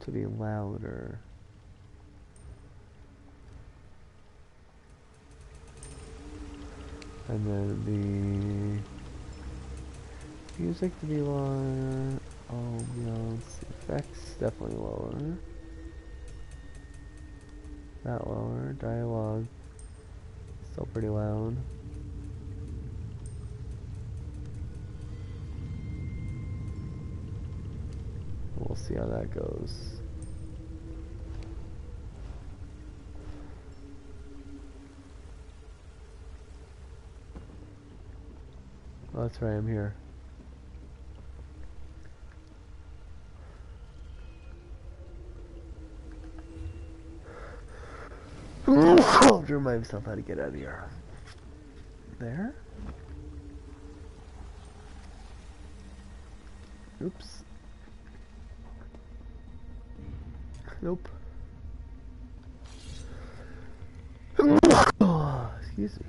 to be louder. And then the music to be lower. Ambiance effects definitely lower. That lower. Dialogue still pretty loud. We'll see how that goes. Oh, that's right, I'm here. I'll remind myself how to get out of here. There? Oops. Nope. Oh, excuse me.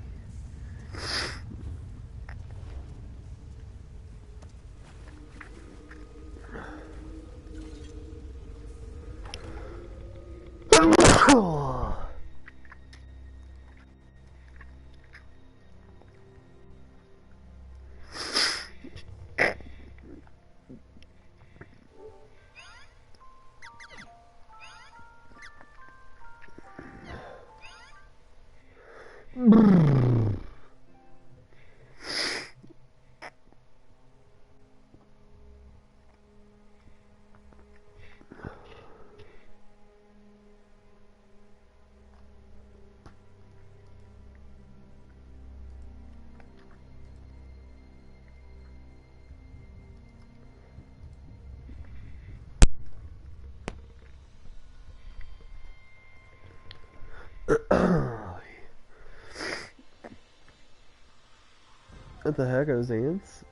What the heck are those ants?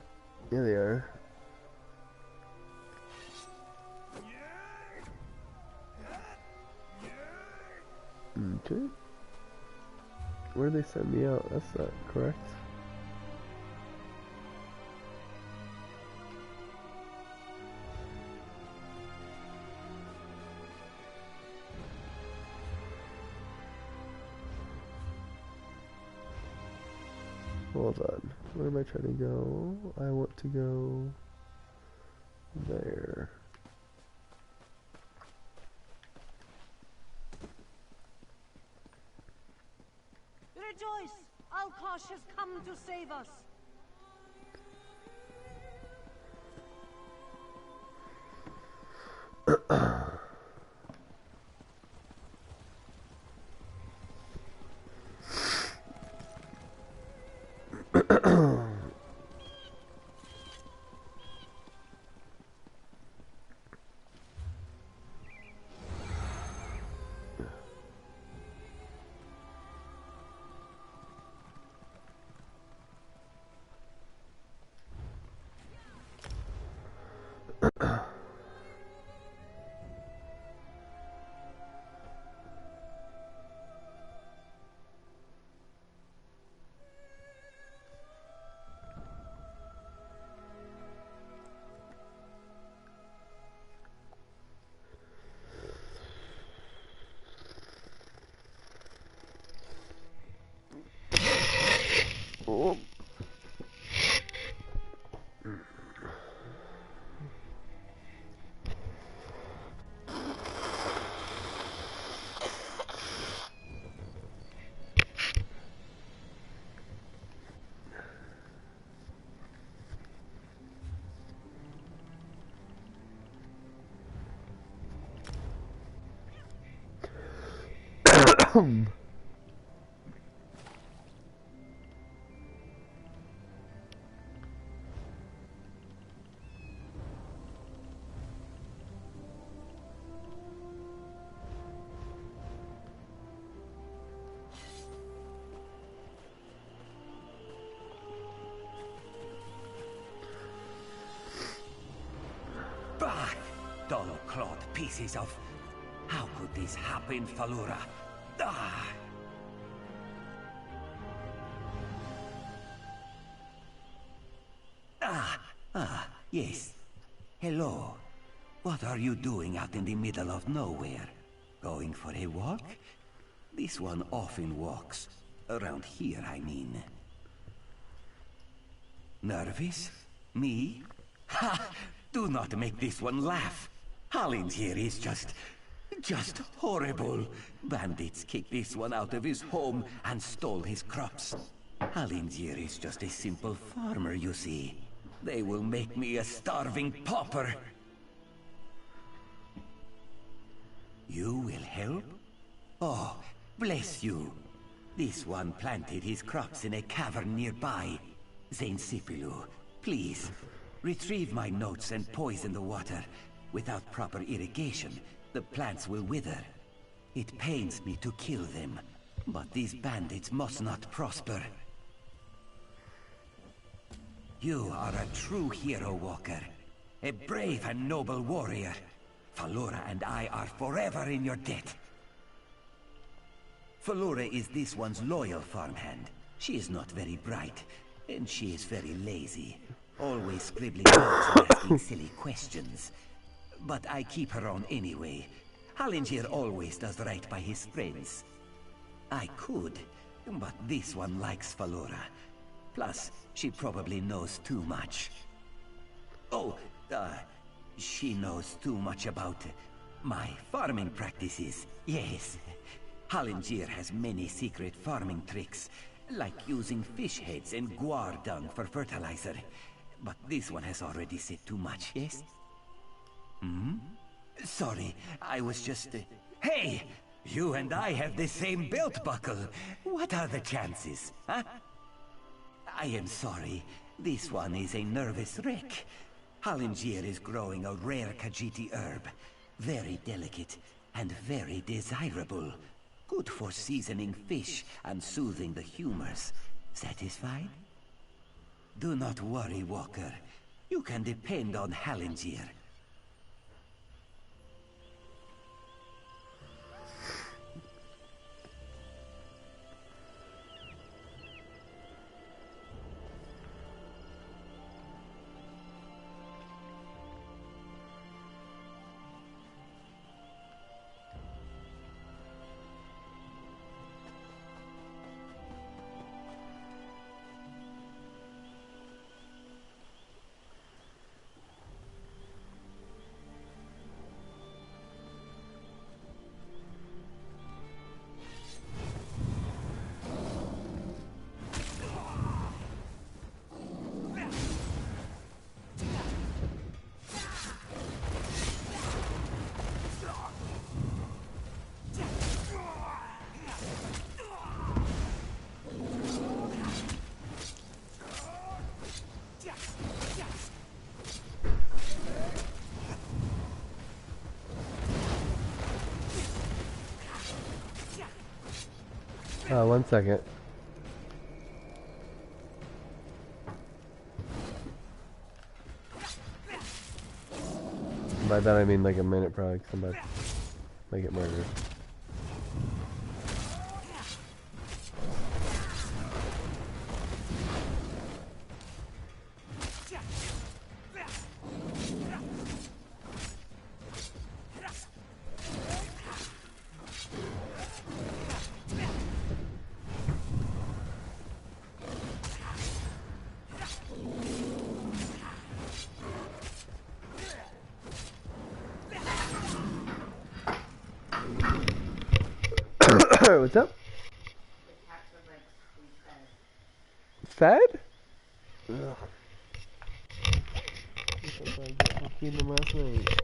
Yeah, they are. Okay. Where'd they send me out? That's not correct. Hold on. Where am I trying to go? I want to go there. Rejoice! Alkosh has come to save us! Oh. Bah! Dull-clawed pieces of... How could this happen, Falura? Ah! Yes. Hello. What are you doing out in the middle of nowhere? Going for a walk? This one often walks. Around here, I mean. Nervous? Me? Ha! Do not make this one laugh. Hallin's is just horrible. Bandits kicked this one out of his home and stole his crops. Hallin's is just a simple farmer, you see. They will make me a starving pauper. You will help? Oh, bless you. This one planted his crops in a cavern nearby. Zainsipilu, please, retrieve my notes and poison the water. Without proper irrigation, the plants will wither. It pains me to kill them, but these bandits must not prosper. You are a true hero, Walker. A brave and noble warrior. Falura and I are forever in your debt. Falura is this one's loyal farmhand. She is not very bright, and she is very lazy. Always scribbling notes and asking silly questions. But I keep her on anyway. Hallinger always does right by his friends. I could, but this one likes Falura. Plus, she probably knows too much. Oh, she knows too much about my farming practices. Yes. Hallinger has many secret farming tricks, like using fish heads and guar dung for fertilizer. But this one has already said too much, yes? Hmm? Sorry, I was just... Hey! You and I have the same belt buckle. What are the chances, huh? I am sorry. This one is a nervous wreck. Hallinger is growing a rare Khajiiti herb. Very delicate and very desirable. Good for seasoning fish and soothing the humors. Satisfied? Do not worry, Walker. You can depend on Hallinger. One second. By that I mean like a minute probably, 'cause I'm about to get murdered. What's up? Fed? Ugh. I feed them last night.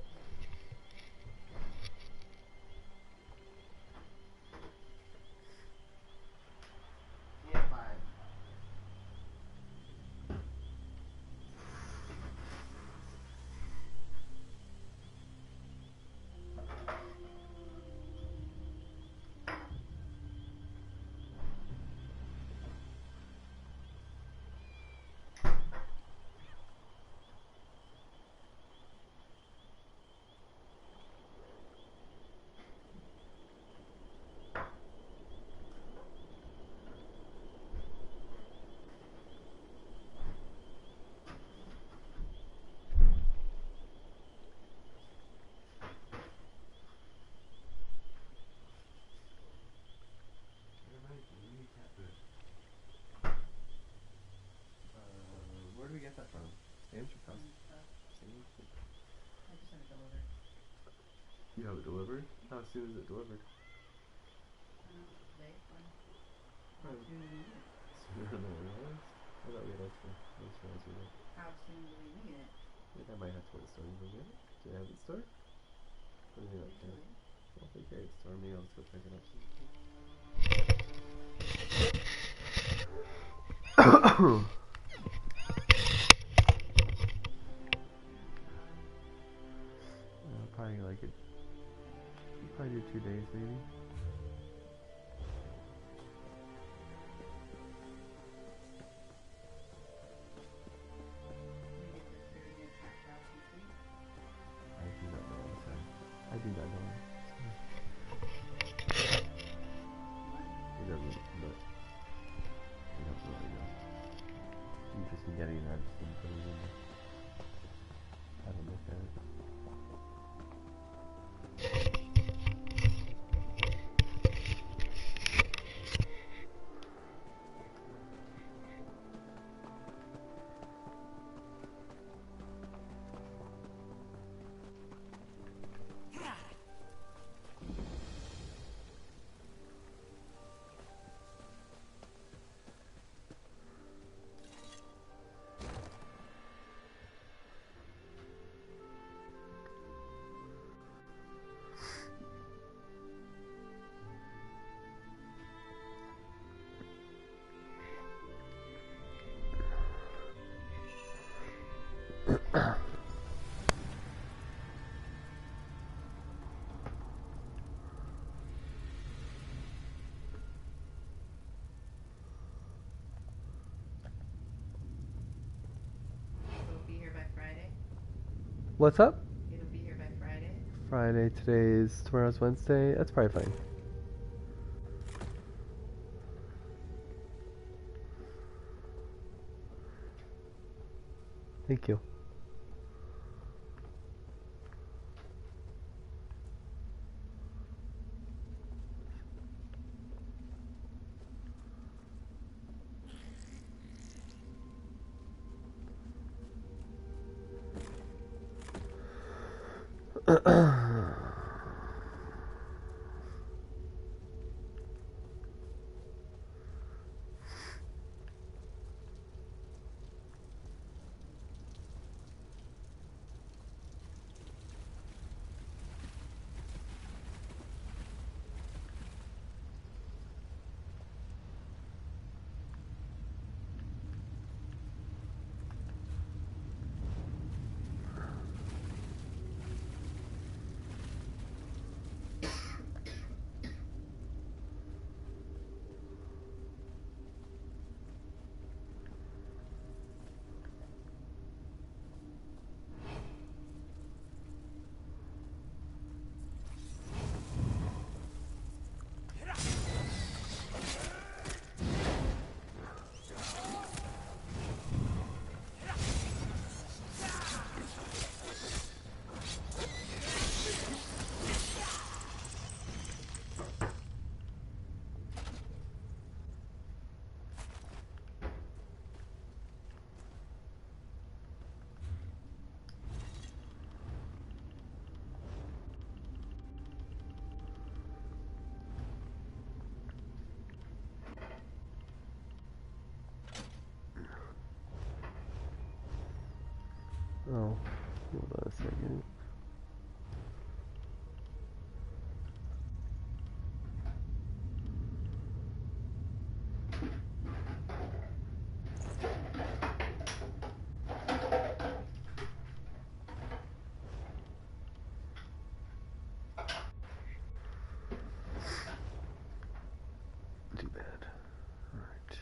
have it delivered? How soon is it delivered? Today, How how soon do we need it? sooner than I realized? I thought we had extra. I just realized we don't. How soon do we need it? I think I might have to go to the store and go get it. Do they have it at the store? What do you mean, okay? Usually. Well, if they carry it to the store, maybe I'll just go pick it up soon. Probably like it. Probably do 2 days maybe. We get the pyramid packed out this week. I do not know. I'm sorry. I do not know. He doesn't, but he doesn't really know. He's just been getting that. Just been putting it in there. I don't look at it. It'll be here by Friday. What's up? It'll be here by Friday. Friday. Tomorrow's Wednesday. That's probably fine. Thank you. Oh, hold on a second. Too bad. All right.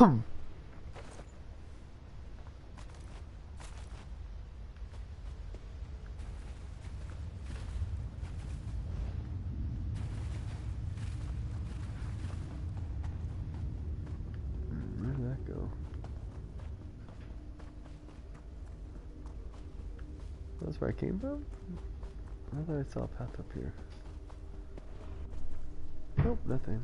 Where did that go? That's where I came from? I thought I saw a path up here. Nope, nothing.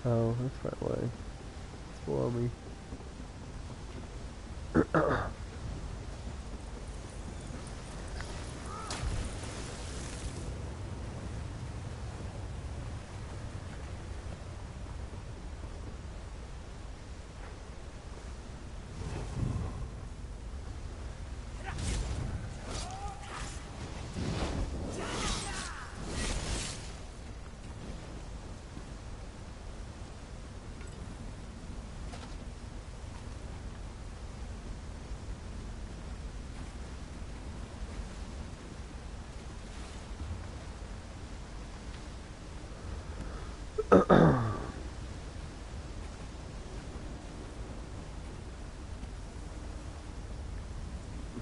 Oh, that's right way. It's below me.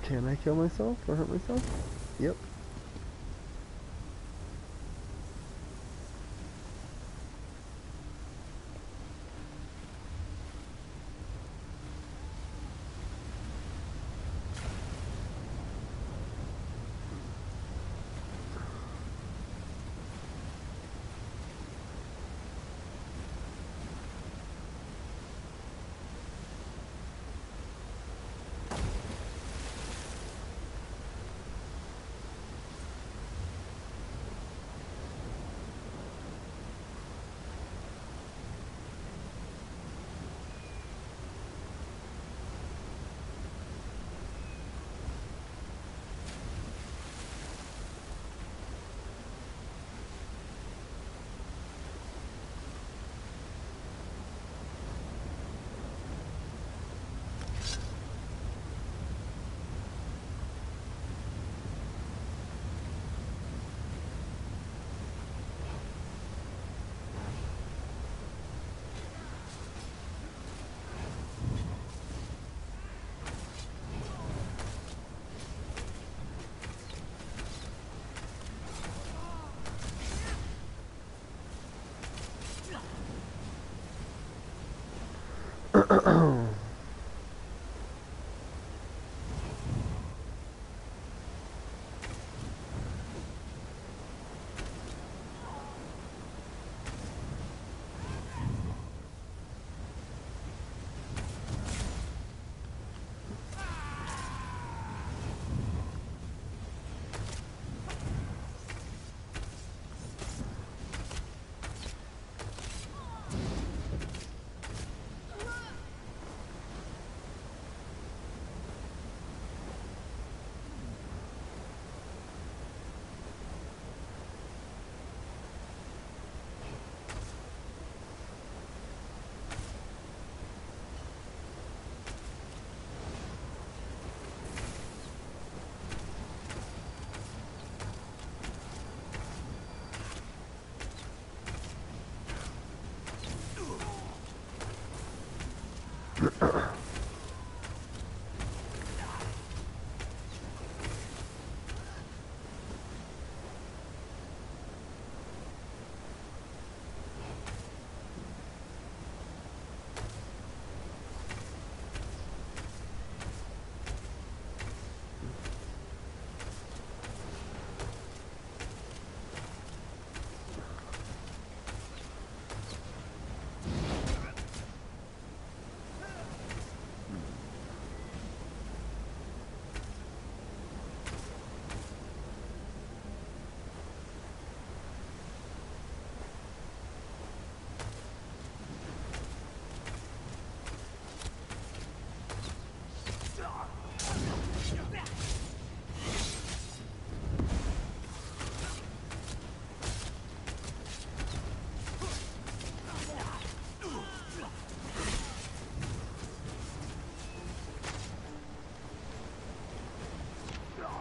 Can I kill myself or hurt myself? Yep.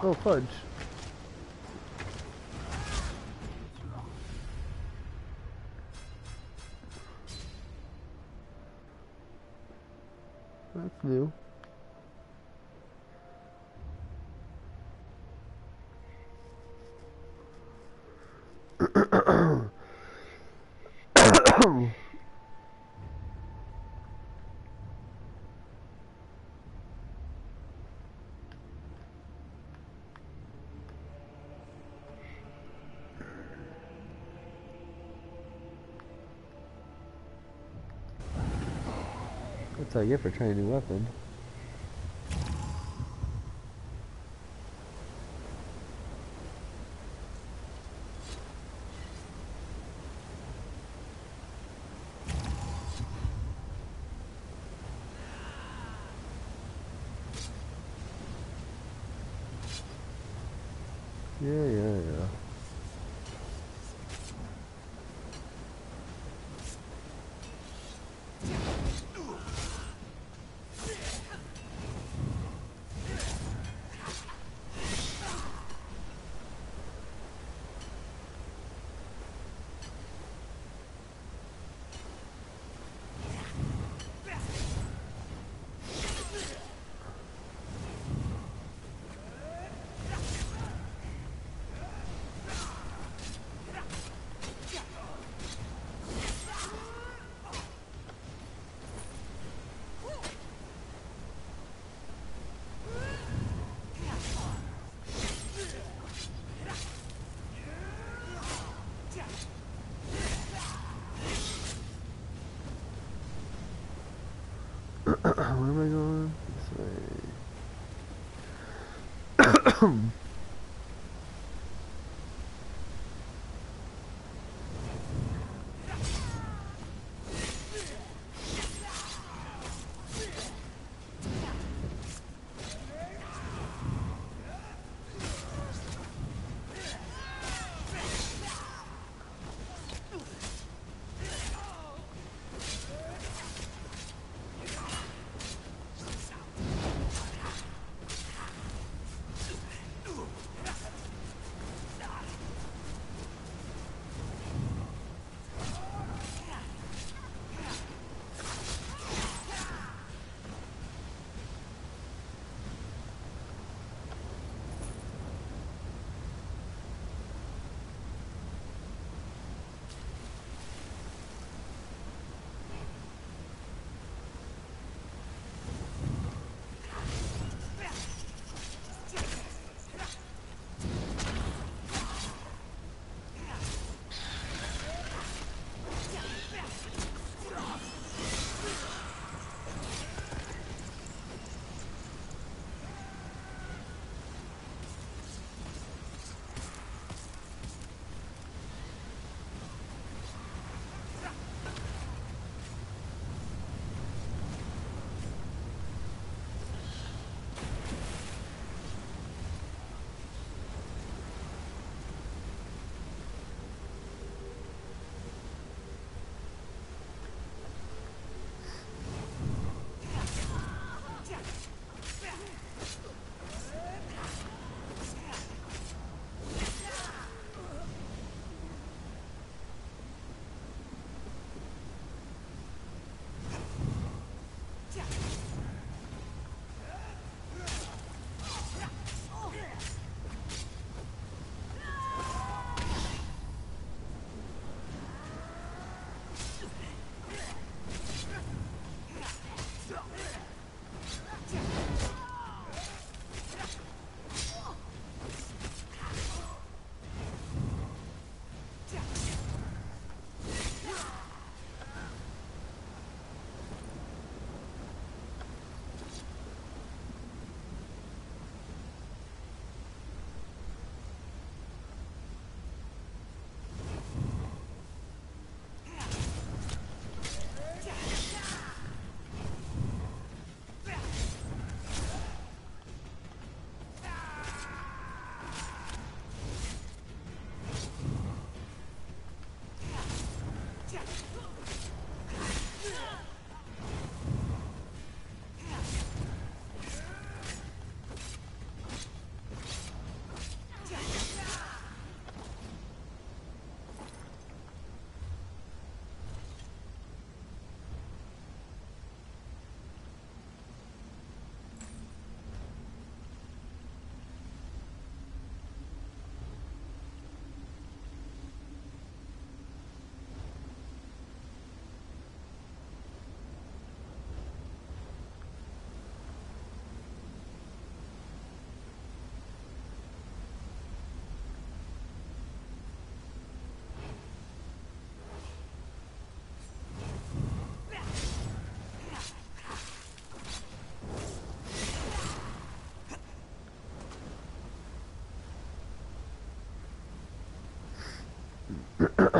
Oh, fudge. That's new. That's all you get for trying a new weapon. Yeah. Where am I going? This way. Oops.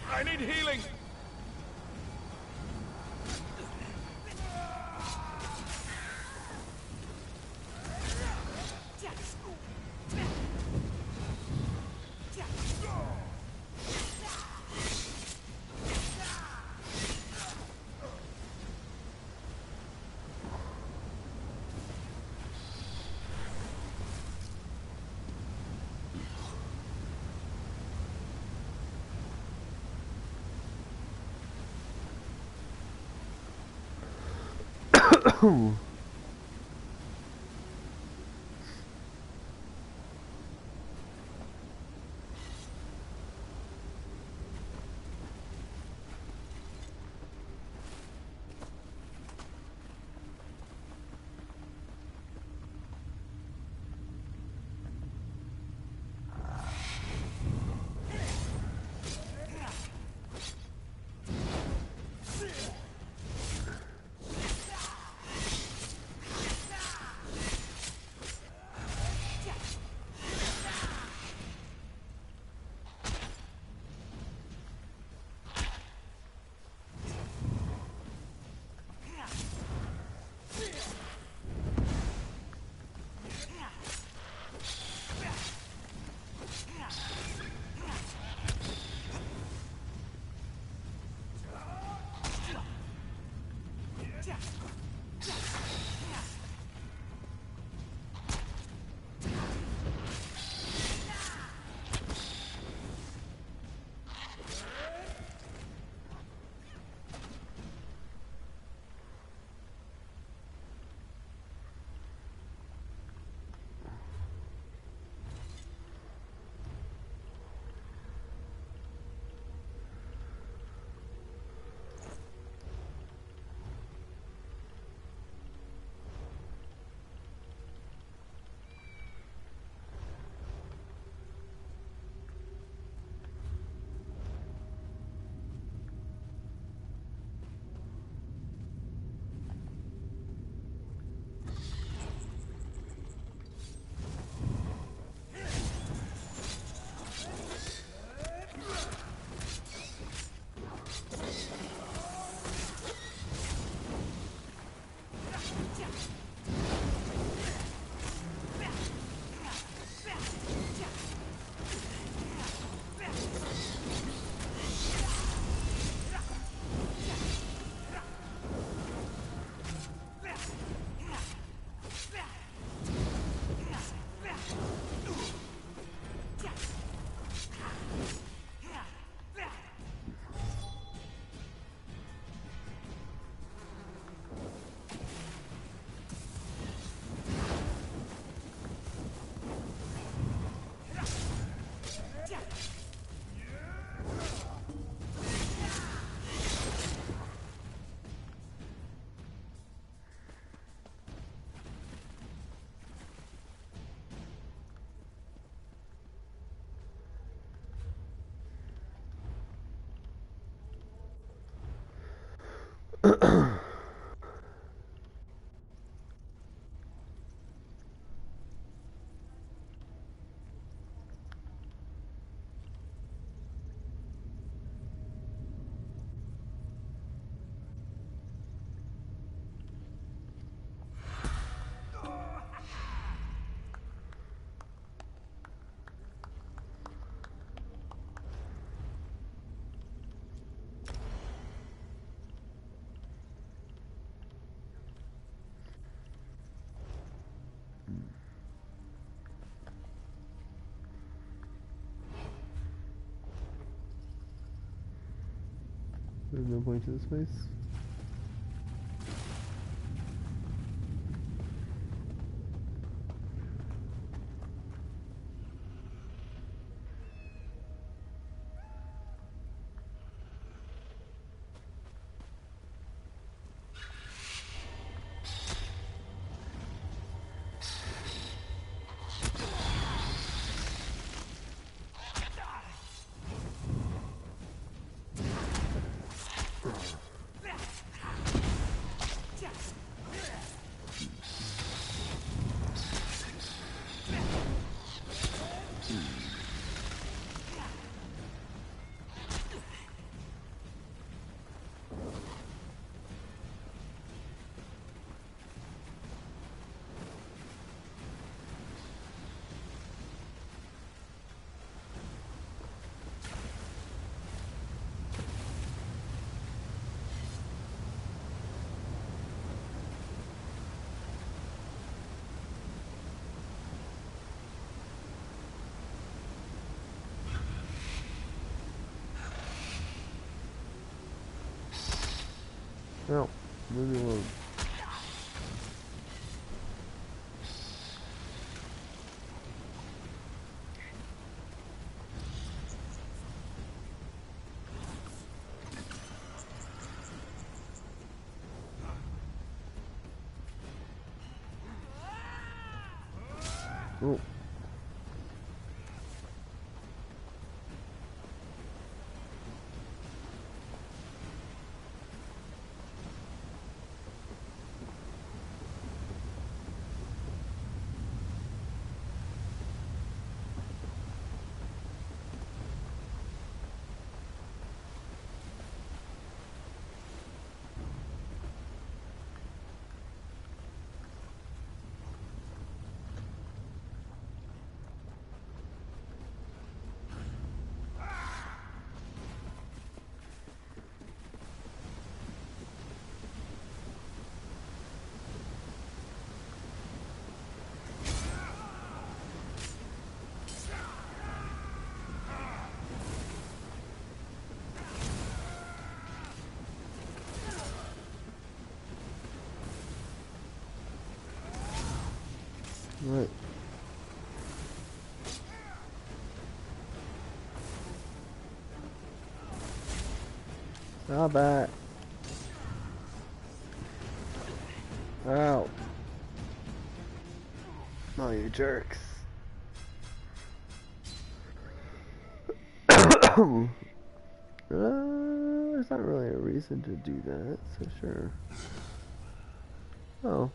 I need healing! There's no point to this place. No, leave me alone. Oh. Right. Stop that. Ow. Oh, you jerks. There's not really a reason to do that, so sure. Oh,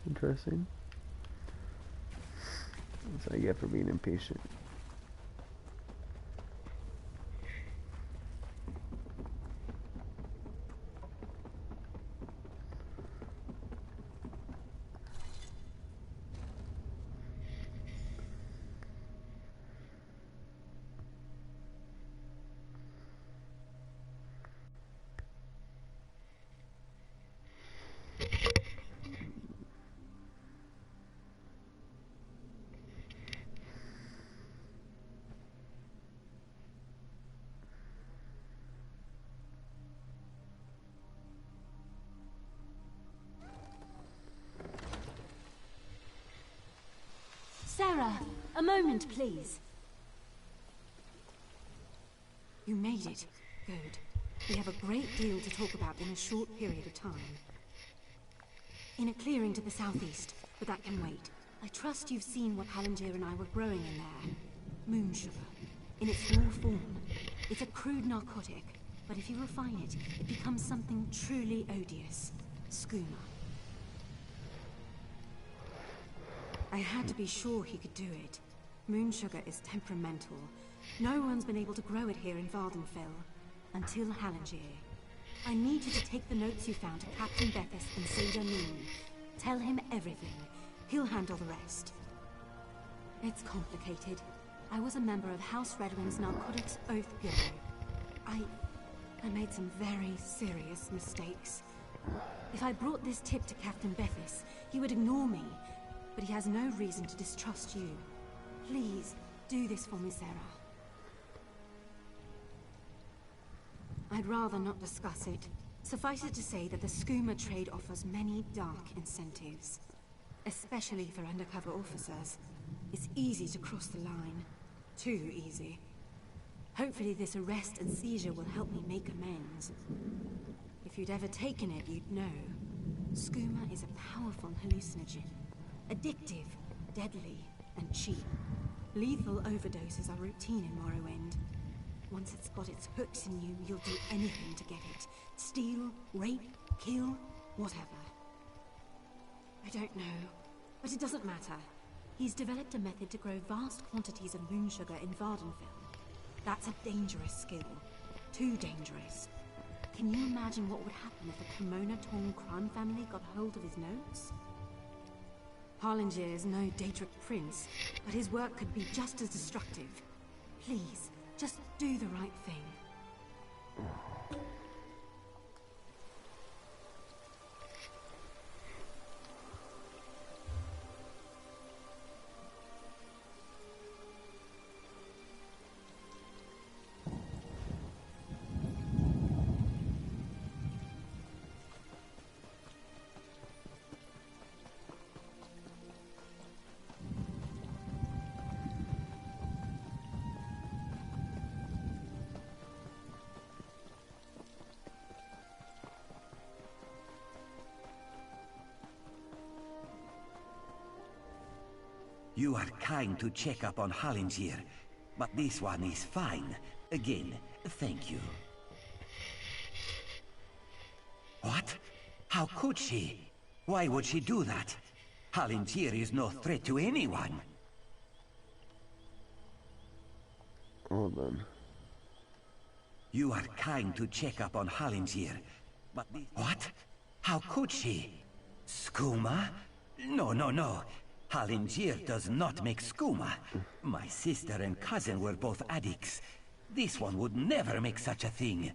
interesting. That's what I get for being impatient. Sarah, a moment, please. You made it. Good. We have a great deal to talk about in a short period of time. In a clearing to the southeast, but that can wait. I trust you've seen what Halangier and I were growing in there. Moon sugar. In its raw form. It's a crude narcotic, but if you refine it, it becomes something truly odious. Skooma. I had to be sure he could do it. Moon sugar is temperamental. No one's been able to grow it here in Vardenfell. Until Halangier. I need you to take the notes you found to Captain Bethis and Seda Moon. Tell him everything. He'll handle the rest. It's complicated. I was a member of House Redwing's Narcotics Oath Bureau. I made some very serious mistakes. If I brought this tip to Captain Bethis, he would ignore me. But he has no reason to distrust you. Please, do this for me, Sarah. I'd rather not discuss it. Suffice it to say that the Skooma trade offers many dark incentives. Especially for undercover officers. It's easy to cross the line. Too easy. Hopefully this arrest and seizure will help me make amends. If you'd ever taken it, you'd know. Skooma is a powerful hallucinogen. Addictive, deadly, and cheap. Lethal overdoses are routine in Morrowind. Once it's got its hooks in you, you'll do anything to get it. Steal, rape, kill, whatever. I don't know, but it doesn't matter. He's developed a method to grow vast quantities of moon sugar in Vardenfell. That's a dangerous skill. Too dangerous. Can you imagine what would happen if a Kimona Tong crime family got hold of his notes? Halangier is no Daedric prince, but his work could be just as destructive. Please, just do the right thing. you are kind to check up on Hallingier, but this one is fine. Again, thank you. What? How could she? Why would she do that? Hallingier is no threat to anyone. Hold on. You are kind to check up on Hallingier, but what? How could she? Skooma? No, no, no. Hallingier does not make skooma. My sister and cousin were both addicts. This one would never make such a thing.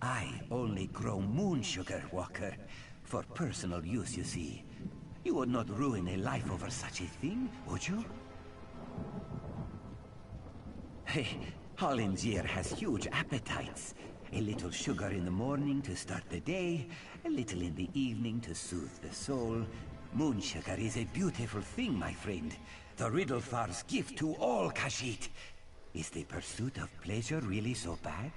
I only grow moon sugar, Walker. For personal use, you see. You would not ruin a life over such a thing, would you? Hey, Hallingier has huge appetites. A little sugar in the morning to start the day, a little in the evening to soothe the soul. Moon sugar is a beautiful thing, my friend. The Riddlefar's gift to all Khajiit. Is the pursuit of pleasure really so bad?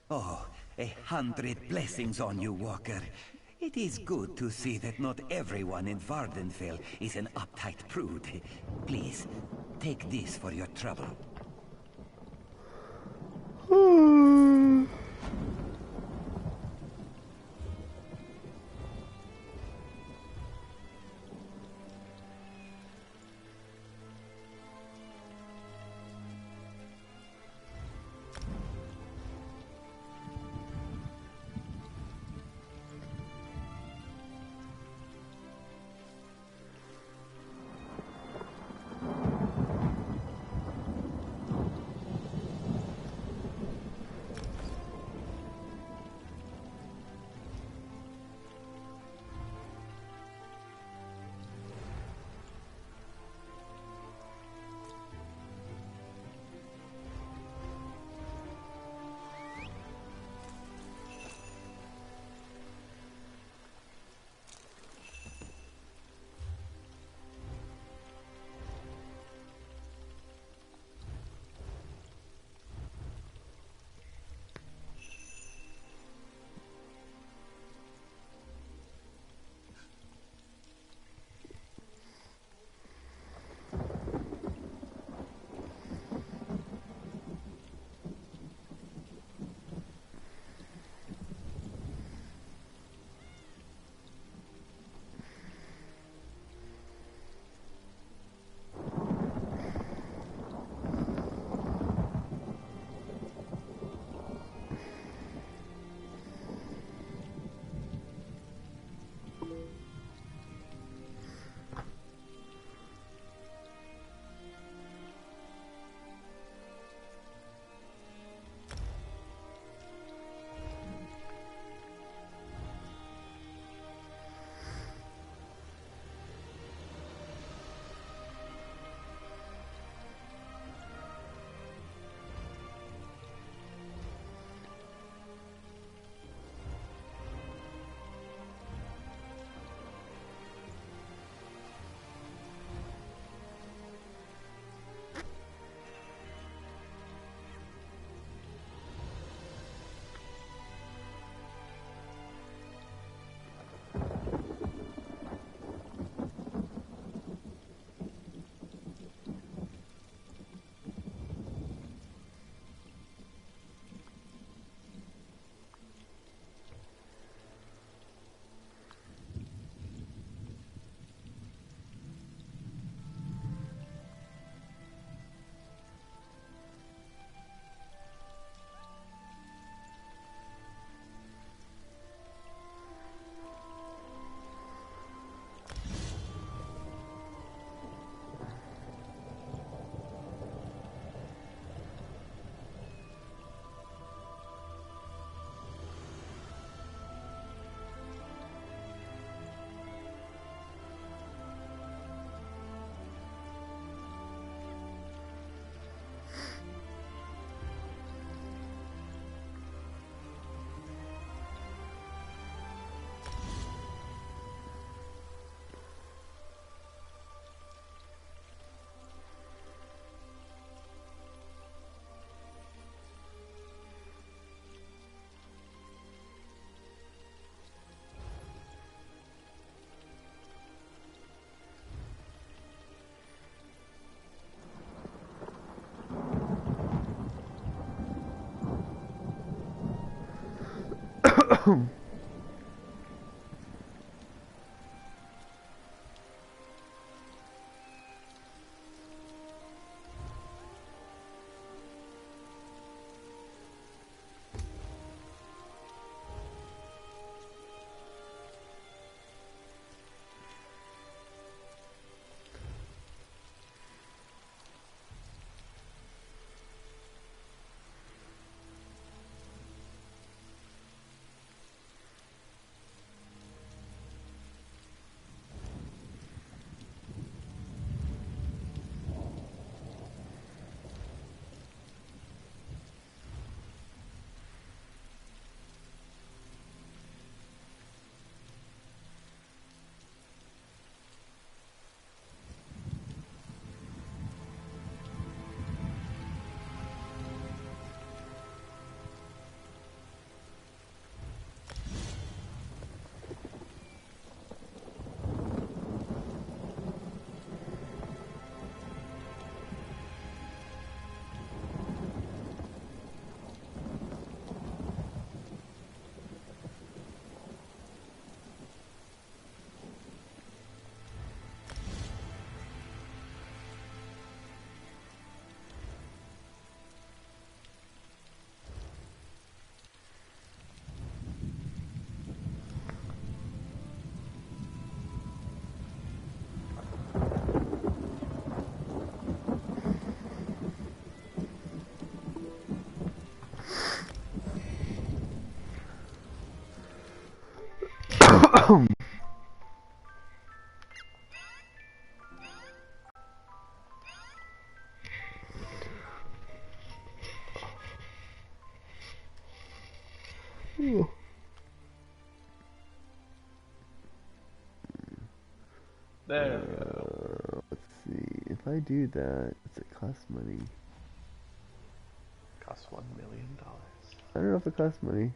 Oh, 100 blessings on you, Walker. It is good to see that not everyone in Vardenfell is an uptight prude. Please, take this for your trouble. There we go. Let's see. If I do that, does it cost money? Costs $1 million. I don't know if it costs money.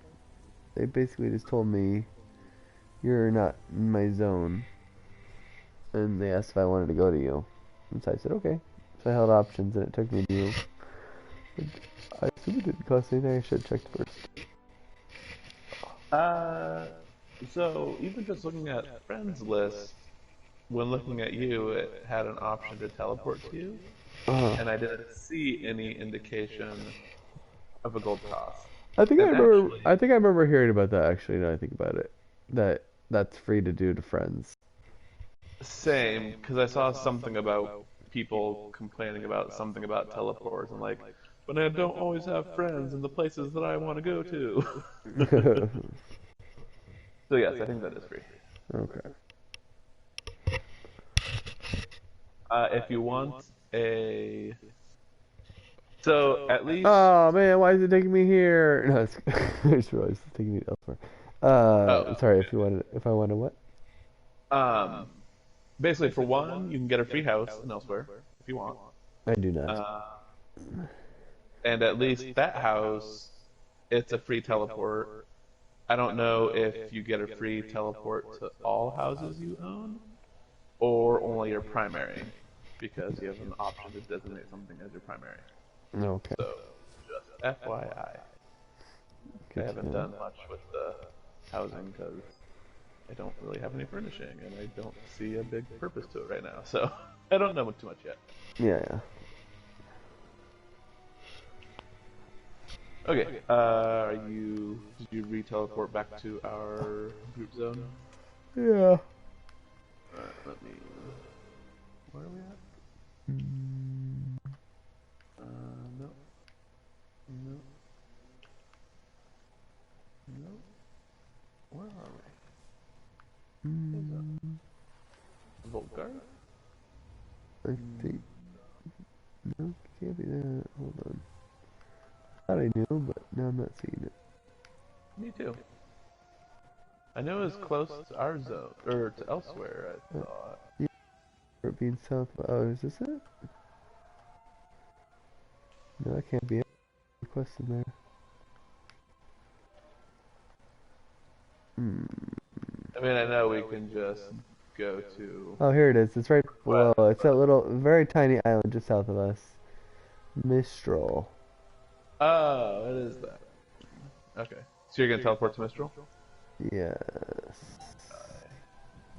They basically just told me, you're not in my zone. And they asked if I wanted to go to you. And so I said, okay. So I held options and it took me to you. But I assume it didn't cost anything. I should have checked first. So even just looking at friends list, when looking at you, it had an option to teleport to you, and I didn't see any indication of a gold cost. I think I And remember. actually- I think I remember hearing about that. Actually, now I think about it, that's free to do to friends. Same, because I saw something about people complaining about something about teleports and like, but I don't always have friends in the places that I want to go to. So yes, I think that is free. Okay. If you want a, so at least Oh man, why is it taking me here? No, it's, I just realized it's taking me elsewhere. Sorry. If I wanted what? basically for one, you can get a free house in elsewhere if you want. I do not. And at least that house, it's a free teleport. I don't know if you get a free teleport to all houses you own, or only your primary, because you have an option to designate something as your primary. Okay. So, just FYI. I haven't done much with the housing because I don't really have any furnishing, and I don't see a big purpose to it right now, so I don't know too much yet. Yeah. Okay, did you re-teleport back to our group zone? Yeah. Alright, where are we at? No. No. No. Where are we? Volgar? I think. No, can't be that. Hold on. Thought I knew, but now I'm not seeing it. Me too. I know it's close to our zone, or to elsewhere, I thought. For it being south. Oh, is this it? No, that can't be it. Request in there. I mean, I know we can just go to... Oh, here it is. It's right below. It's that little, very tiny island just south of us. Mistral. Oh, it is that. Okay. So you're gonna teleport to Mistral? Yes.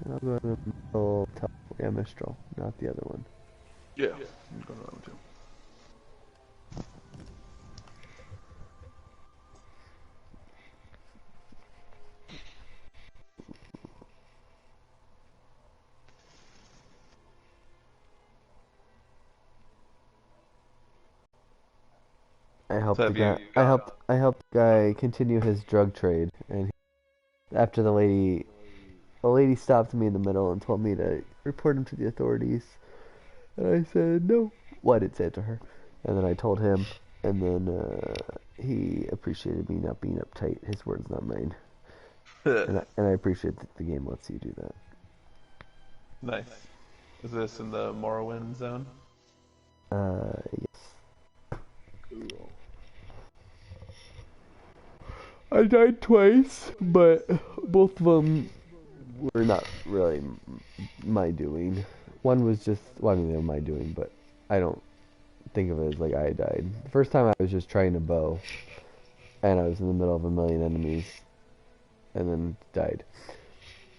And I'll go to the middle teleport. Yeah, Mistral, not the other one. Yeah, I'm going to that one too. I helped So the have you guy. got? I helped the guy continue his drug trade, and after the lady stopped me in the middle and told me to report him to the authorities, and I said no. Well, I did say it to her, and then I told him, and then he appreciated me not being uptight. His words, not mine, and I appreciate that the game lets you do that. Nice. Is this in the Morrowind zone? Yes. Cool. I died twice, but both of them were not really my doing. One was just, well, I mean, they were my doing, but I don't think of it as like I died. The first time I was just trying to bow, and I was in the middle of a million enemies, and then died.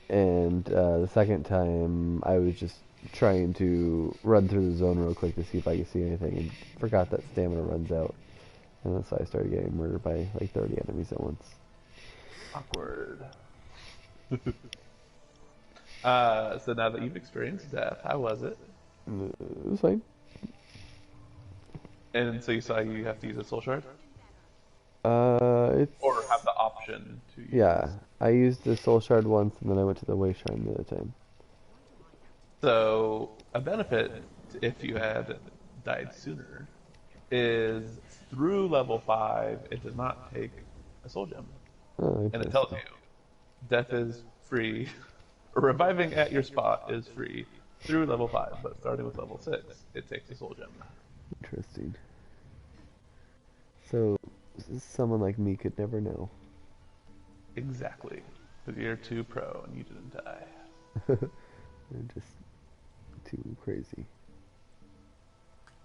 And the second time I was just trying to run through the zone real quick to see if I could see anything, and forgot that stamina runs out. And that's why I started getting murdered by like 30 enemies at once. Awkward. So now that you've experienced death, how was it? It was fine. And so you saw you have to use a soul shard? It's Or have the option to use. yeah. I used the soul shard once, and then I went to the way shrine the other time. So a benefit, if you had died sooner, is through level 5, it does not take a soul gem. Oh, And it interesting. tells you death is free, reviving at your spot is free through level 5, but starting with level 6, it takes a soul gem. Interesting. So someone like me could never know. Exactly. Because you're too pro and you didn't die. They're just too crazy.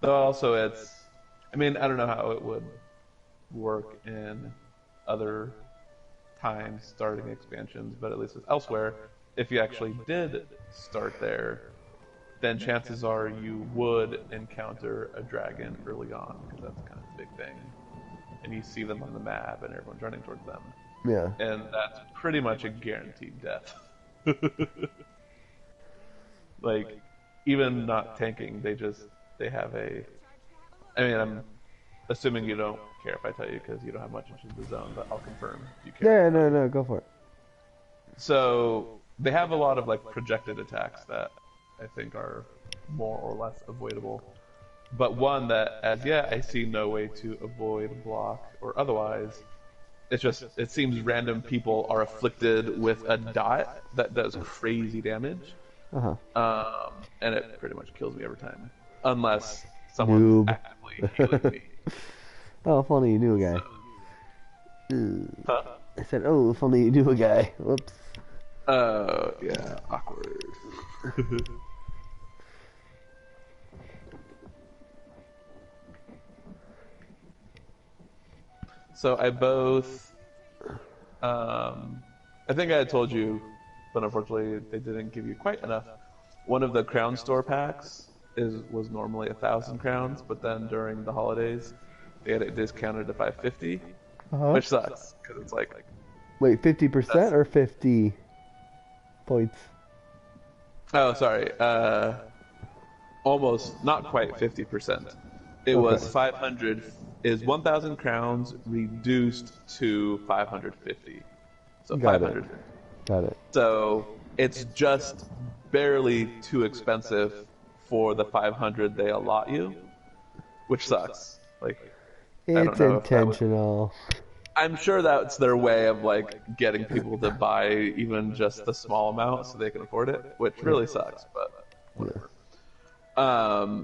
Though also it's, I mean, I don't know how it would work in other times starting expansions, but at least with elsewhere, if you actually did start there, then chances are you would encounter a dragon early on, because that's kind of a big thing. And you see them on the map and everyone's running towards them. Yeah. And that's pretty much a guaranteed death. Like, even not tanking, they have a, I mean, I'm assuming you don't care if I tell you because you don't have much into the zone, but I'll confirm if you care. Yeah, no, go for it. So they have a lot of like projected attacks that I think are more or less avoidable. But one that, as yet, I see no way to avoid, block, or otherwise. It's just, it seems random people are afflicted with a dot that does crazy damage. And it pretty much kills me every time. Unless someone's Noob. actively healing me. Oh, if only you knew a guy. Huh? I said, oh, if only you knew a guy. Whoops. Yeah, awkward. So I both, I think I had told you, but unfortunately they didn't give you quite enough. One of the crown store packs was normally 1,000 crowns, but then during the holidays they had it discounted to 550, which sucks because it's like Wait, 50% or 50 points? oh sorry, almost not quite 50%. It was 500 is 1,000 crowns reduced to 550. So Got 500. it. Got it. So it's just barely too expensive for the 500 they allot you, which sucks. Like I don't It's know if that was, intentional. I'm sure that's their way of like getting people to buy even just the small amount so they can afford it, which really sucks, but whatever.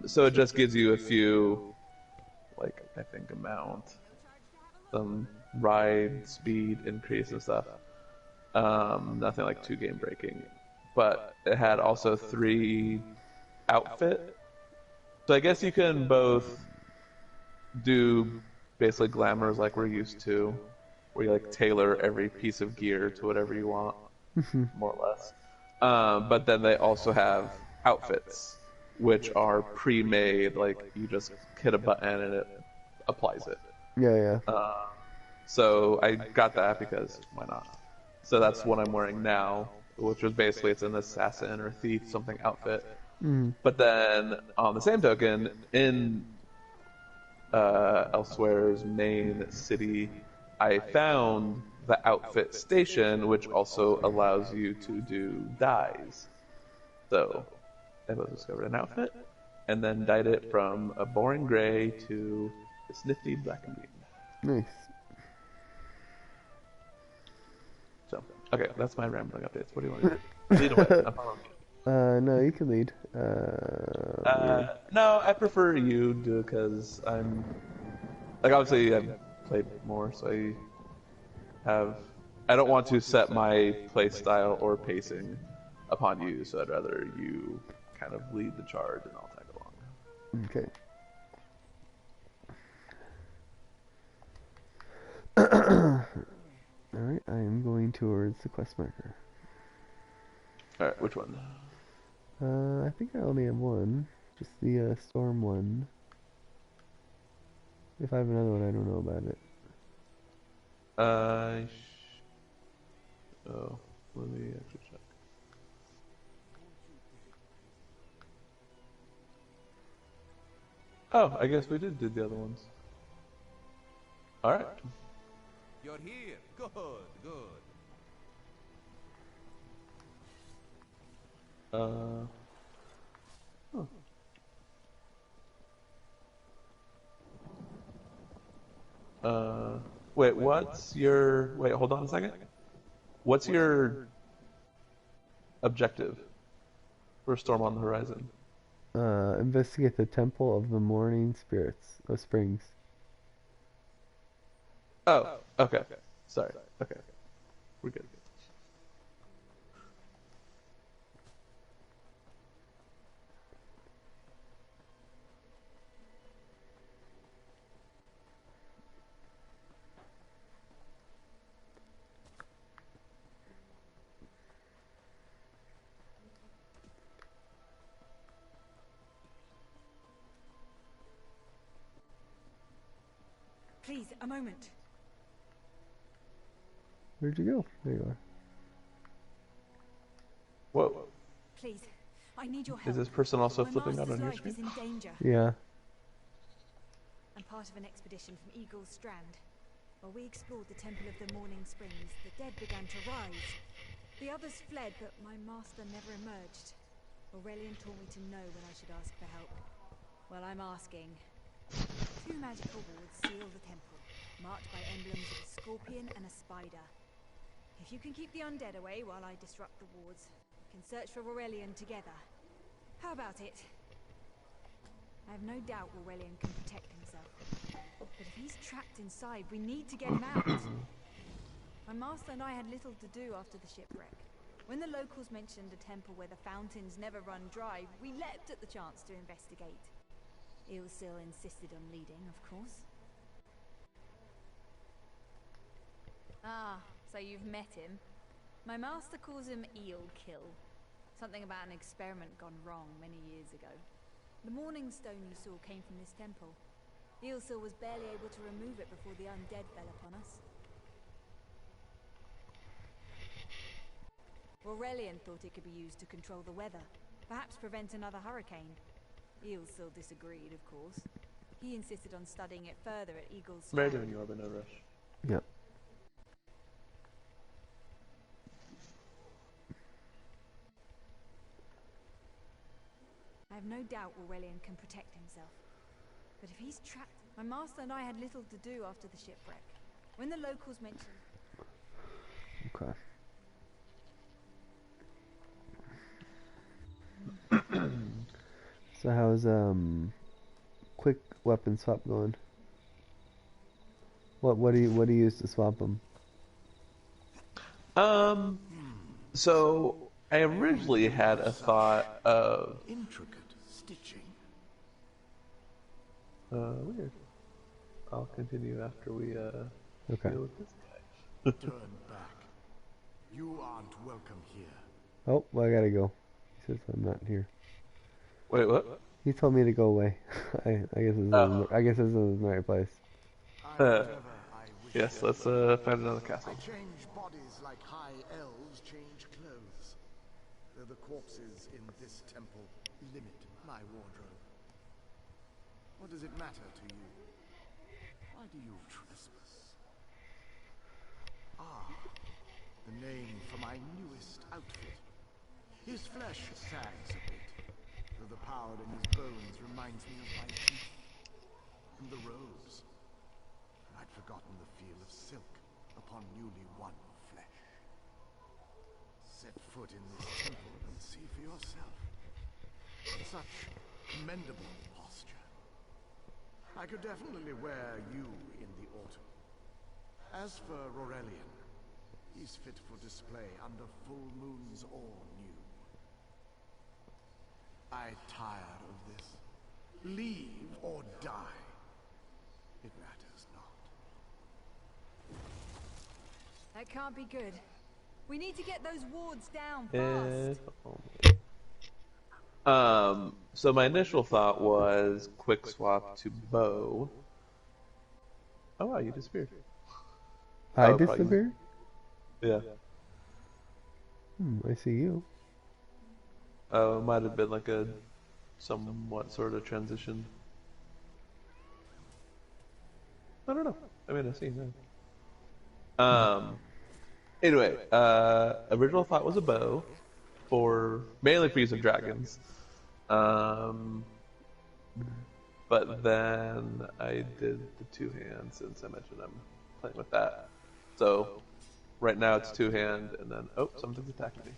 So it just gives you a few, like I think amount, some ride speed increase and stuff. Nothing like too game breaking, but it had also 3 outfit. So I guess you can both do basically glamours like we're used to, where you like tailor every piece of gear to whatever you want, more or less. But then they also have outfits, which are pre-made. Like you just hit a button and it applies it. Yeah, So I got that because why not? So that's what I'm wearing now, which was basically it's an assassin or thief something outfit. Mm. But then on the same token, in Elsewhere's main city, I found the outfit station, which also allows you to do dyes. So I both discovered an outfit and then dyed it from a boring gray to this nifty black and green. Nice. So, okay, that's my rambling updates. What do you want to do? Lead away. I'm following you. No, you can lead. No, I prefer you do because I'm like obviously I've played more, so I don't want to set my play style or pacing upon you, so I'd rather you kind of lead the charge and I'll tag along. Okay. Alright, I am going towards the quest marker. Alright, which one? I think I only have one. Just the storm one. If I have another one, I don't know about it. Oh, let me actually check. Oh, I guess we did the other ones. Alright. You're here. Good, good. Huh. Wait, wait, hold on a second. What's your objective for Storm on the Horizon? Investigate the Temple of the Morning Spirits of Springs. Oh, okay. Sorry. Okay. We're good. Please, a moment. Where'd you go? There you are. Whoa. Please, I need your help. Is this person also My flipping out master's on your life screen? is in danger. Yeah. I'm part of an expedition from Eagle's Strand. While we explored the Temple of the Morning Springs, the dead began to rise. The others fled, but my master never emerged. Aurelian told me to know when I should ask for help. Well, I'm asking. 2 magical wards seal the temple, marked by emblems of a scorpion and a spider. If you can keep the undead away while I disrupt the wards, we can search for Aurelian together. How about it? I have no doubt Aurelian can protect himself. But if he's trapped inside, we need to get him out. My master and I had little to do after the shipwreck. When the locals mentioned a temple where the fountains never run dry, we leapt at the chance to investigate. Ilsil insisted on leading, of course. Ah, so you've met him. My master calls him Eelkill. Something about an experiment gone wrong many years ago. The morning stone you saw came from this temple. Eelsil was barely able to remove it before the undead fell upon us. Aurelian thought it could be used to control the weather, perhaps prevent another hurricane. Eelsil disagreed, of course. He insisted on studying it further at Eagle's Very Strand. doing Yorba, no rush. Yep. I have no doubt Aurelian can protect himself. But if he's trapped... My master and I had little to do after the shipwreck. When the locals mentioned... Okay. So how's quick weapon swap going? What do you use to swap them? So I originally had a thought of Intricate stitching. weird. I'll continue after we Okay. deal with this guy. Turn back. You aren't welcome here. Oh, well, I gotta go. He says I'm not here. Wait, what? He told me to go away. Oh. I guess this is the right place. I'm whatever I wish Yes, to let's be. find another castle. I change bodies like high elves change clothes. Though the corpses in this temple limit my wardrobe. What does it matter to you? Why do you trespass? Ah, the name for my newest outfit. His flesh sags a bit, though the power in his bones reminds me of my teeth. And the robes. I'd forgotten the feel of silk upon newly won flesh. Set foot in this temple and see for yourself. Such commendable posture. I could definitely wear you in the autumn. As for Aurelian, he's fit for display under full moons or new. I tire of this. Leave or die. It matters not. That can't be good. We need to get those wards down If fast. only. So my initial thought was quick swap to bow. Oh wow, you disappeared. I Oh, probably- disappeared? Yeah. I see you. Oh, it might have been like a somewhat sort of transition. I don't know. I mean, I see that. Anyway, original thought was a bow, mainly for use of dragons. But then I did the two hands since I mentioned I'm playing with that. So right now it's two hand, and then something's attacking me.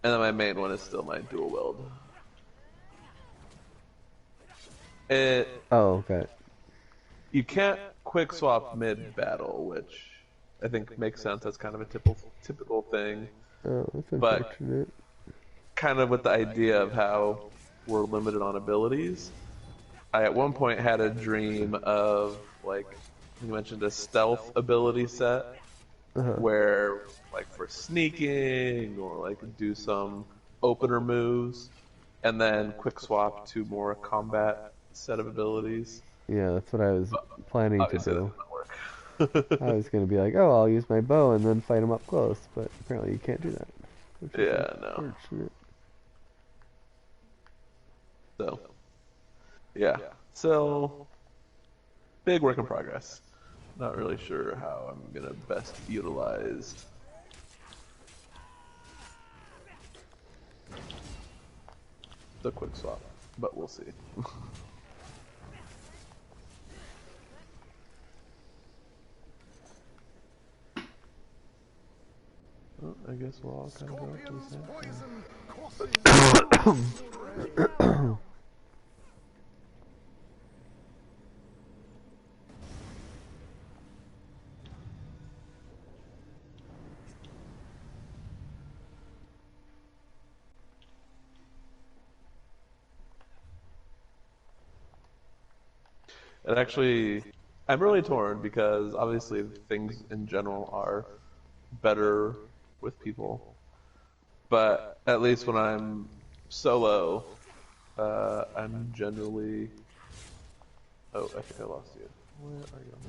And then my main one is still my dual wield. Oh, okay. You can't quick swap mid battle, which I think makes sense. That's kind of a typical thing. Oh, that's But- unfortunate. Kind of with the idea of how we're limited on abilities. I at one point had a dream of, like, you mentioned a stealth ability set where, like, for sneaking or like do some opener moves, and then quick swap to more combat set of abilities. Yeah, that's what I was planning to Obviously, that do. doesn't work. I was gonna be like, oh, I'll use my bow and then fight him up close, but apparently you can't do that. Which is Yeah, no. unfortunate. So, yeah. So, big work in progress. Not really sure how I'm gonna best utilize the quick swap, but we'll see. Well, I guess we'll all kind of go to the Scorpions, same poison, courses. And actually, I'm really torn because obviously things in general are better with people. But at least when I'm solo, I'm generally... Oh, I think I lost you. Where are you on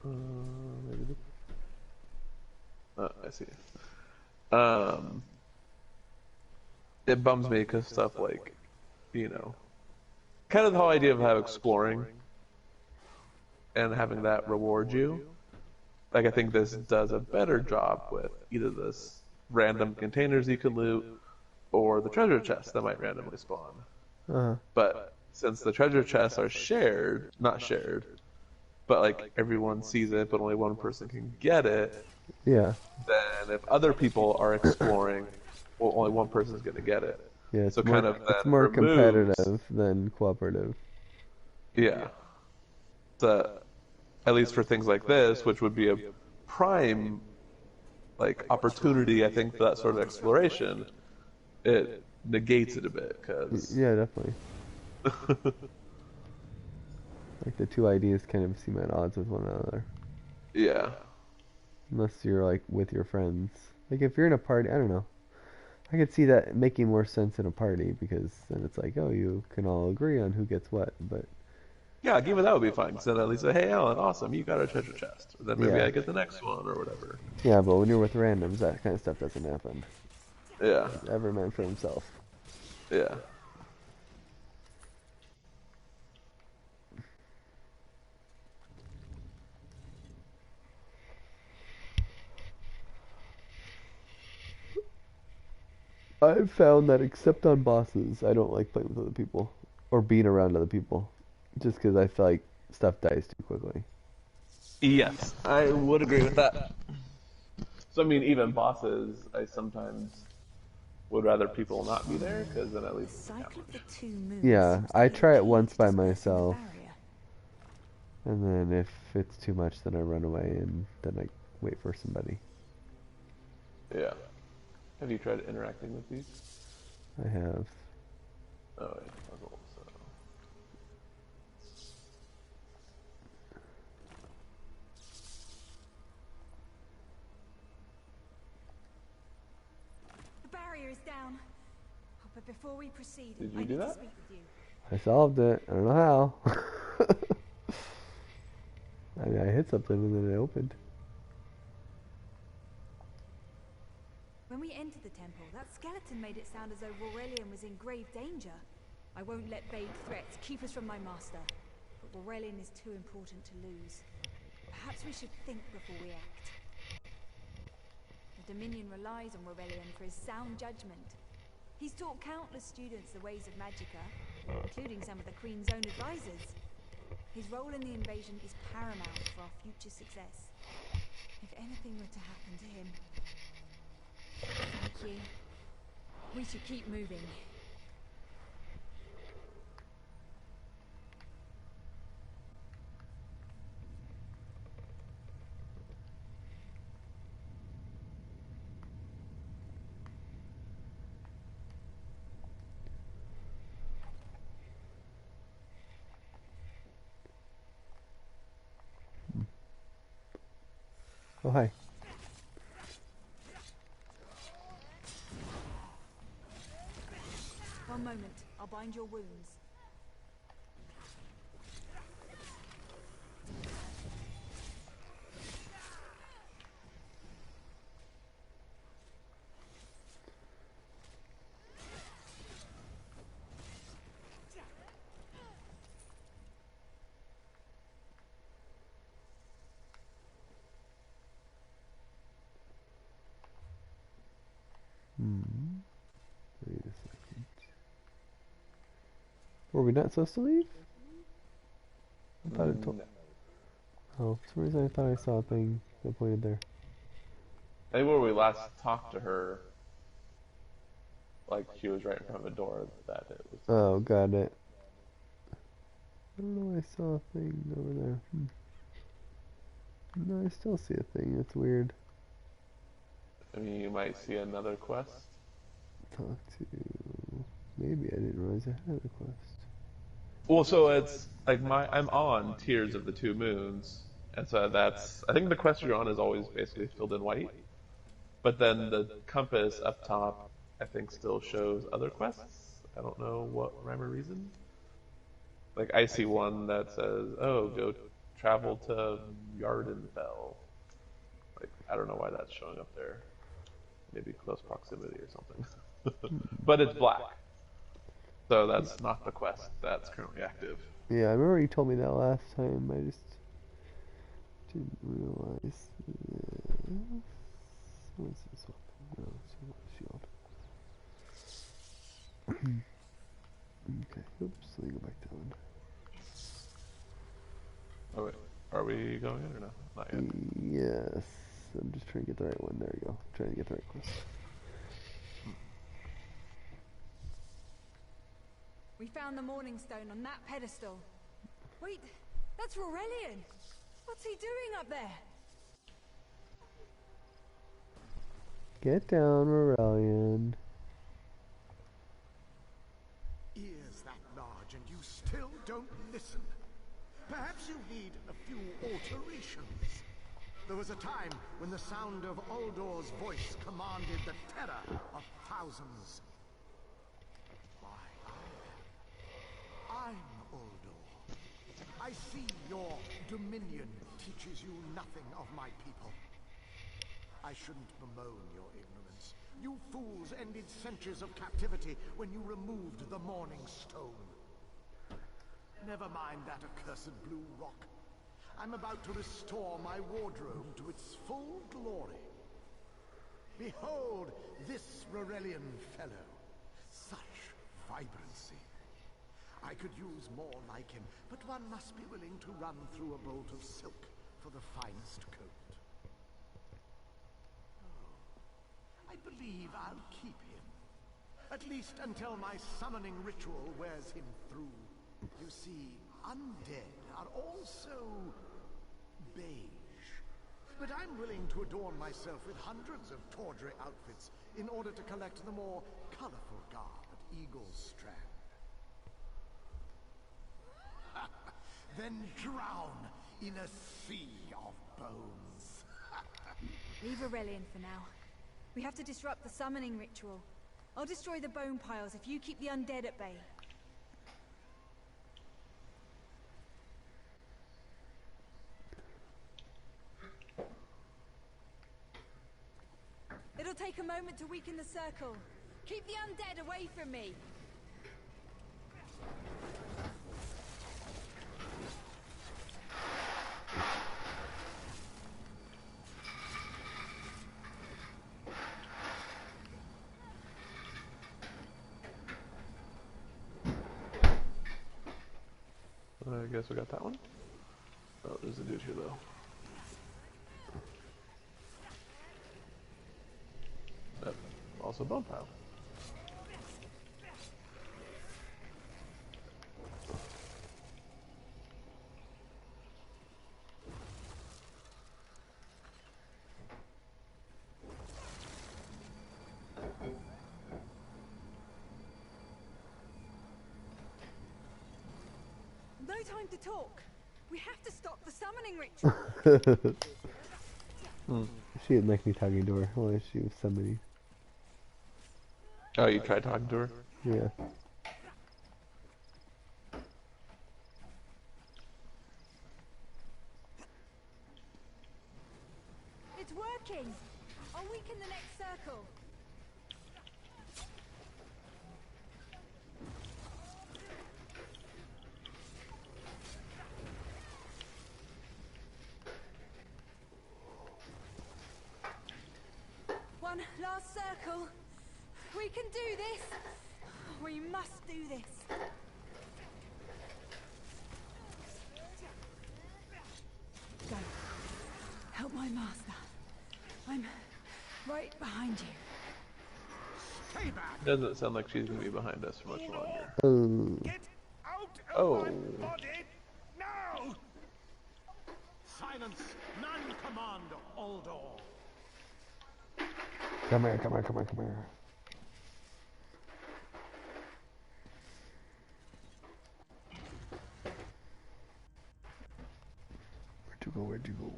the map? Maybe... Oh, I see. It bums me because stuff like, you know, kind of the whole idea of how exploring and having that reward you. Like, I think this does a better job with either this random containers you can loot or the treasure chests that might randomly spawn. But since the treasure chests are shared, not shared, but like everyone sees it, but only one person can get it, Yeah. then if other people are exploring, well, only one person's going to get it. Yeah, it's So more, kind of it's then more removes- competitive than cooperative. Yeah. So, at least for things like this, which would be a prime, like, opportunity, I think, for that sort of exploration, it negates it a bit, because... Yeah, definitely. Like the two ideas kind of seem at odds with one another. Yeah. Unless you're like with your friends. Like if you're in a party, I don't know. I could see that making more sense in a party because then it's like, oh, you can all agree on who gets what. But Yeah, even that would be fine. 'Cause then at least say, hey, Alan, awesome, you got a treasure chest. Or then maybe yeah, I get the next one or whatever. yeah. But when you're with randoms, that kind of stuff doesn't happen. Yeah. Every man for himself. Yeah. I've found that except on bosses, I don't like playing with other people or being around other people, just because I feel like stuff dies too quickly. Yes, I would agree with that. So, I mean, even bosses, I sometimes would rather people not be there because then at The least we can cycle of the challenge. two moons Yeah, seems to I be the try it key once to by dispersing the myself, barrier. and then if it's too much, then I run away and then I wait for somebody. Yeah. Have you tried interacting with these? I have. Oh, yeah, puzzles. So. The barrier is down. Oh, but before we proceed, Did I you do need to that? speak with you. I solved it. I don't know how. I mean, I hit something and then it opened. When we entered the temple, that skeleton made it sound as though Aurelian was in grave danger. I won't let vague threats keep us from my master, but Aurelian is too important to lose. Perhaps we should think before we act. The Dominion relies on Aurelian for his sound judgment. He's taught countless students the ways of Magicka, including some of the Queen's own advisors. His role in the invasion is paramount for our future success. If anything were to happen to him... Thank you. We should keep moving. Oh, hi. One moment, I'll bind your wounds. Hmm. Wait a second. Were we not supposed to leave? I thought it told. No. Oh, for some reason I thought I saw a thing that pointed there. I think where we last talked to her, like she was right in front of a door that it was. Oh, got it. I don't know why I saw a thing over there. No, I still see a thing. That's weird. I mean, you might see another quest. Talk to... Maybe I didn't realize I had a quest. Well, so it's like I'm on Tears of the Two Moons, and so that's I think the quest you're on is always basically filled in white, but then the compass up top I think still shows other quests. I don't know what rhyme or reason. Like I see one that says, "Oh, go travel to Yardenfell." Like I don't know why that's showing up there. Maybe close proximity or something. But it's black, so that's not the quest that's currently active. Yeah, I remember you told me that last time. I just didn't realize this. What's this one? No, it's a shield. Okay, oops, let me go back to that one. Oh wait, are we going in or no? Not yet. Yes, I'm just trying to get the right one. There we go. Trying to get the right quest. We found the Morning Stone on that pedestal. Wait, that's Aurelian! What's he doing up there? Get down, Aurelian. Ears that large and you still don't listen. Perhaps you need a few alterations. There was a time when the sound of Uldor's voice commanded the terror of thousands. Why, I'm Uldor. I see your dominion teaches you nothing of my people. I shouldn't bemoan your ignorance. You fools ended centuries of captivity when you removed the Morning Stone. Never mind that accursed blue rock. I'm about to restore my wardrobe to its full glory. Behold this Rorelian fellow. Such vibrancy. I could use more like him, but one must be willing to run through a bolt of silk for the finest coat. Oh, I believe I'll keep him. At least until my summoning ritual wears him through. You see, undead are also beige. But I'm willing to adorn myself with hundreds of tawdry outfits in order to collect the more colorful garb at Eagle's Strand. Then drown in a sea of bones. Leave Aurelian for now. We have to disrupt the summoning ritual. I'll destroy the bone piles if you keep the undead at bay. It'll take a moment to weaken the circle. Keep the undead away from me. I guess we got that one. Oh, there's a dude here though. Yep. Also bone pile. No time to talk. We have to stop the summoning ritual. She didn't like me talking to her while she was summoning. Oh, you tried talking to her? Yeah. It's working. I'll weaken the next circle. One last circle. We can do this. We must do this. Go. Help my master. I'm right behind you. Stay back! Doesn't sound like she's gonna be behind us for much longer. Oh. Get out of Oh. my body now! Silence! None command Uldor. Come here, come here, come here, come here. Where'd you go? Where'd you go?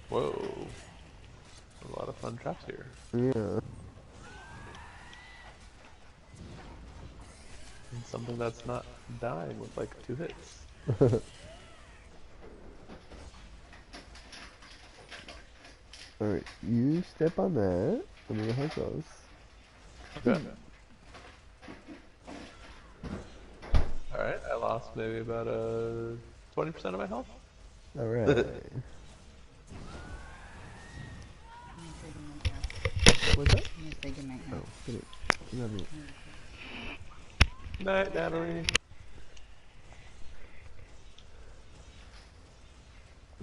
Whoa. A lot of fun traps here. Yeah. And something that's not dying with like 2 hits. Alright, you step on that. Let me know how it goes. Okay. Alright, I lost maybe about 20% of my health. Alright. What's that? I'm gonna say goodnight now. Oh, get it. Love it. Night, Natalie.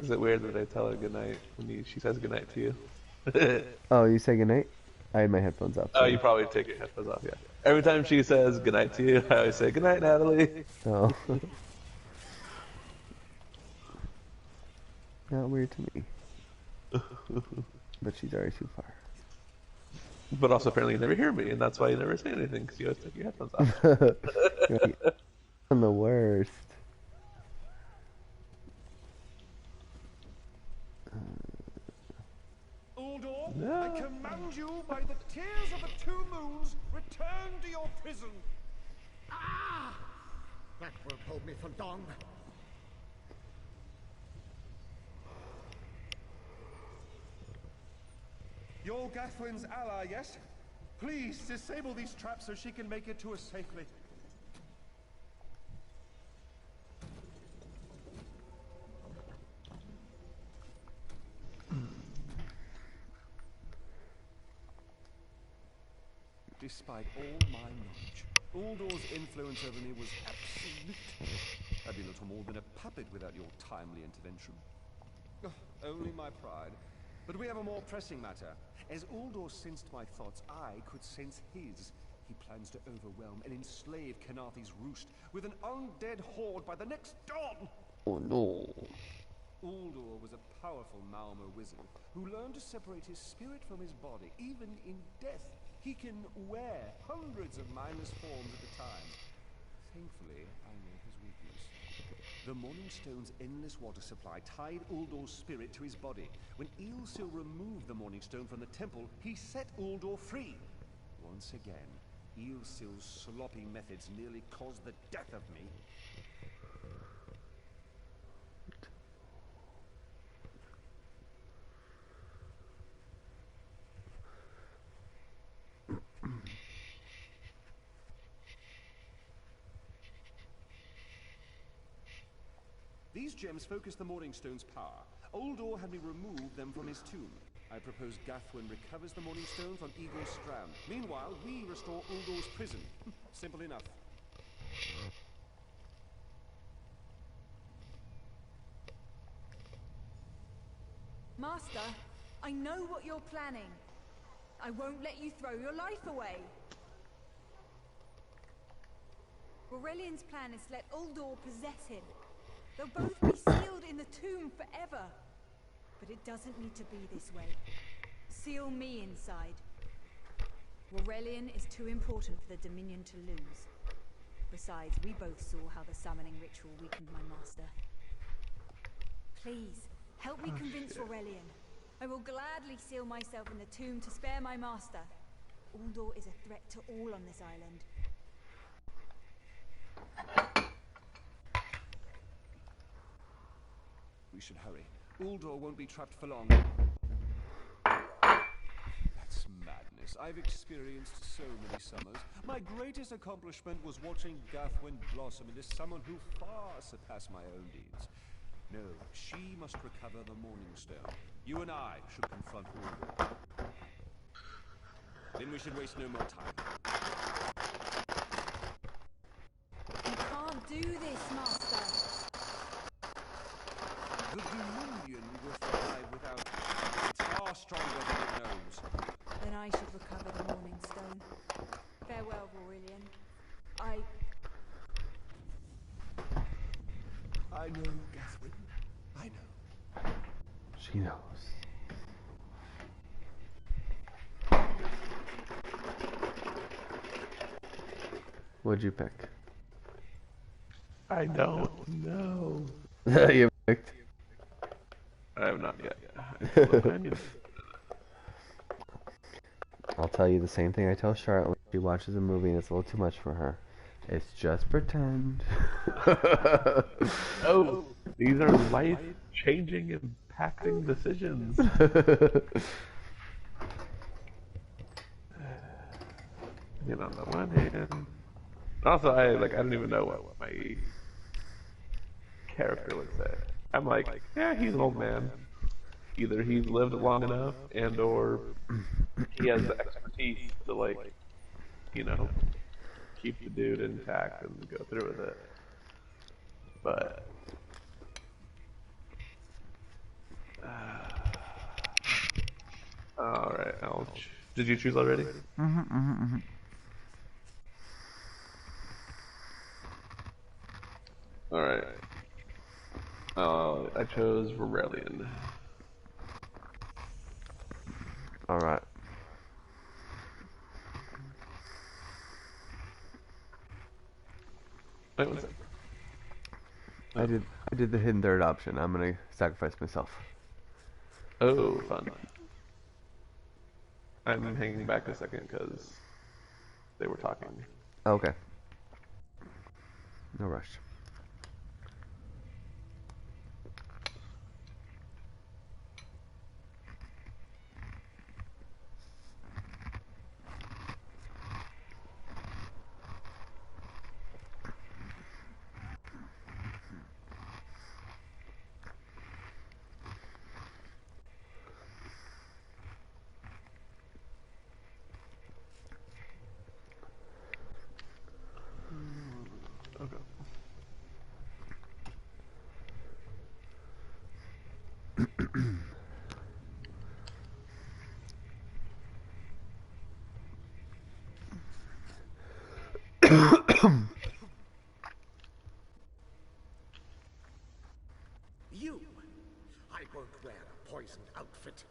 Is it weird that I tell her goodnight when she says goodnight to you? Oh, you say goodnight? I had my headphones off. Oh, you probably take your headphones off, yeah. Every time she says goodnight to you, I always say goodnight, Natalie. Oh. Not weird to me. But she's already too far. But also apparently you never hear me, and that's why you never say anything, because you always take your headphones off. You're like, I'm the worst. Uldor, I No. command you by the tears of the two moons, return to your prison. Ah! That won't hold me for long. You're Gathwin's ally, yes? Please disable these traps so she can make it to us safely. Despite all my knowledge, Uldor's influence over me was absolute. I'd be little more than a puppet without your timely intervention. Oh, only my pride. But we have a more pressing matter. As Uldor sensed my thoughts, I could sense his. He plans to overwhelm and enslave Kenarthi's roost with an undead horde by the next dawn! Oh no. Uldor was a powerful Malmo wizard who learned to separate his spirit from his body, even in death. He can wear hundreds of mindless forms at a time. Thankfully, I know his weakness. The Morning Stone's endless water supply tied Uldor's spirit to his body. When Eilsil removed the Morning Stone from the temple, he set Uldor free. Once again, Eilsil's sloppy methods nearly caused the death of me. These gems focus the Morning Stone's power. Uldor had me remove them from his tomb. I propose Gathwin recovers the Morning Stone from Eagle's Strand. Meanwhile, we restore Uldor's prison. Simple enough. Master, I know what you're planning. I won't let you throw your life away. Aurelian's plan is to let Uldor possess him. They'll both be sealed in the tomb forever. But it doesn't need to be this way. Seal me inside. Aurelian is too important for the Dominion to lose. Besides, we both saw how the summoning ritual weakened my master. Please, help me convince Aurelian. I will gladly seal myself in the tomb to spare my master. Uldor is a threat to all on this island. We should hurry. Uldor won't be trapped for long. That's madness. I've experienced so many summers. My greatest accomplishment was watching Gathwin blossom into someone who far surpassed my own deeds. No, she must recover the Morning Stone. You and I should confront Uldor. Then we should waste no more time. You can't do this, master. The Dominion will thrive without it. It's far stronger than it knows. Then I should recover the Morning Stone. Farewell, Aurelian. I know, Gathwin. I know. She knows. What'd you pick? I don't know. You picked. I have not yet. I need I'll tell you the same thing I tell Charlotte when she watches a movie and it's a little too much for her. It's just pretend. Oh, these are life-changing, impacting decisions. And on the one hand, also I don't even know what my character would say. I'm like, yeah, he's an old man. Either he's lived long enough, and/or he has the expertise to keep the dude intact and go through with it. But all right, did you choose already? All right. I chose Aurelian. Alright. Wait, what's that? I did the hidden third option. I'm gonna sacrifice myself. Oh, fun. I'm hanging back a second because they were talking. Okay. No rush. Okay. You! I won't wear a poisoned outfit.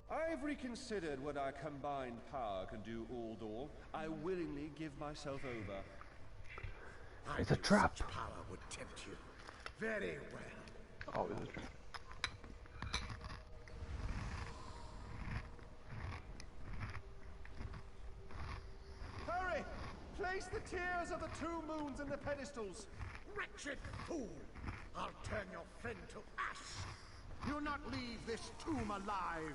I've reconsidered what our combined power can do, Aldor. I willingly give myself over. I It's a knew trap. such power would tempt you. Very well. Always a trap. Hurry! Place the tears of the two moons in the pedestals. Wretched fool! I'll turn your friend to ash. You'll not leave this tomb alive.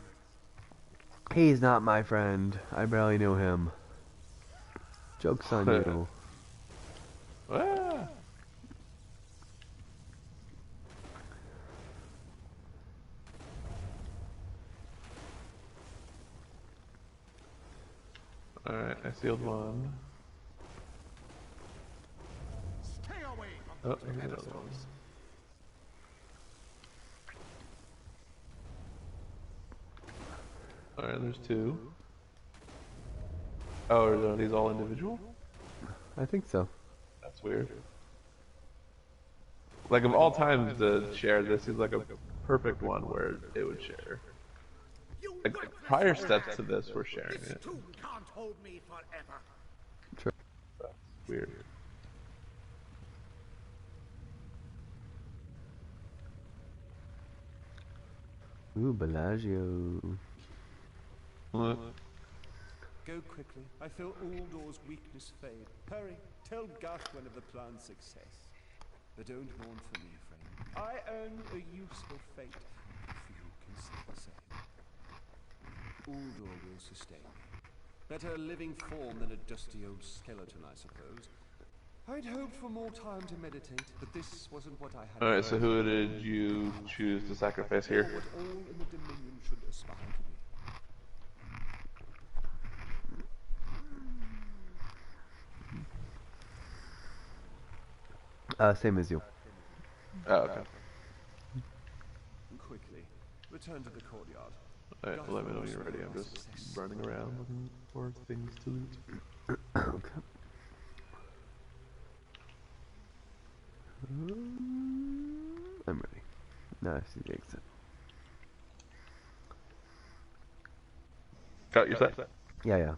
He's not my friend. I barely knew him. Joke's on you. Ah. Alright, I sealed one. Stay away from Oh, those here's another pedestals. one. Alright, there's two. Oh, are these all individual? I think so. That's weird. Like, of all times to share, this is like a perfect one where it would share. You Like, worthless prior man. steps to this were sharing This it. tomb can't hold me forever. True. That's weird. Ooh, Bellagio. What? Go quickly. I feel Aldor's weakness fade. Hurry, tell Gashwin of the plan's success. But don't mourn for me, friend. I earn a useful fate, if you can say the same. Aldor will sustain me. Better a living form than a dusty old skeleton, I suppose. I'd hoped for more time to meditate, but this wasn't what I had. Alright, so who did you choose to sacrifice Or here? what all in the Dominion should aspire to be. Same as you. Oh, okay. Quickly, return to the courtyard. Alright, let me know when you're ready. I'm just running around looking for things to loot. Okay. I'm ready. Now I see the exit. Got your set? Yeah, yeah.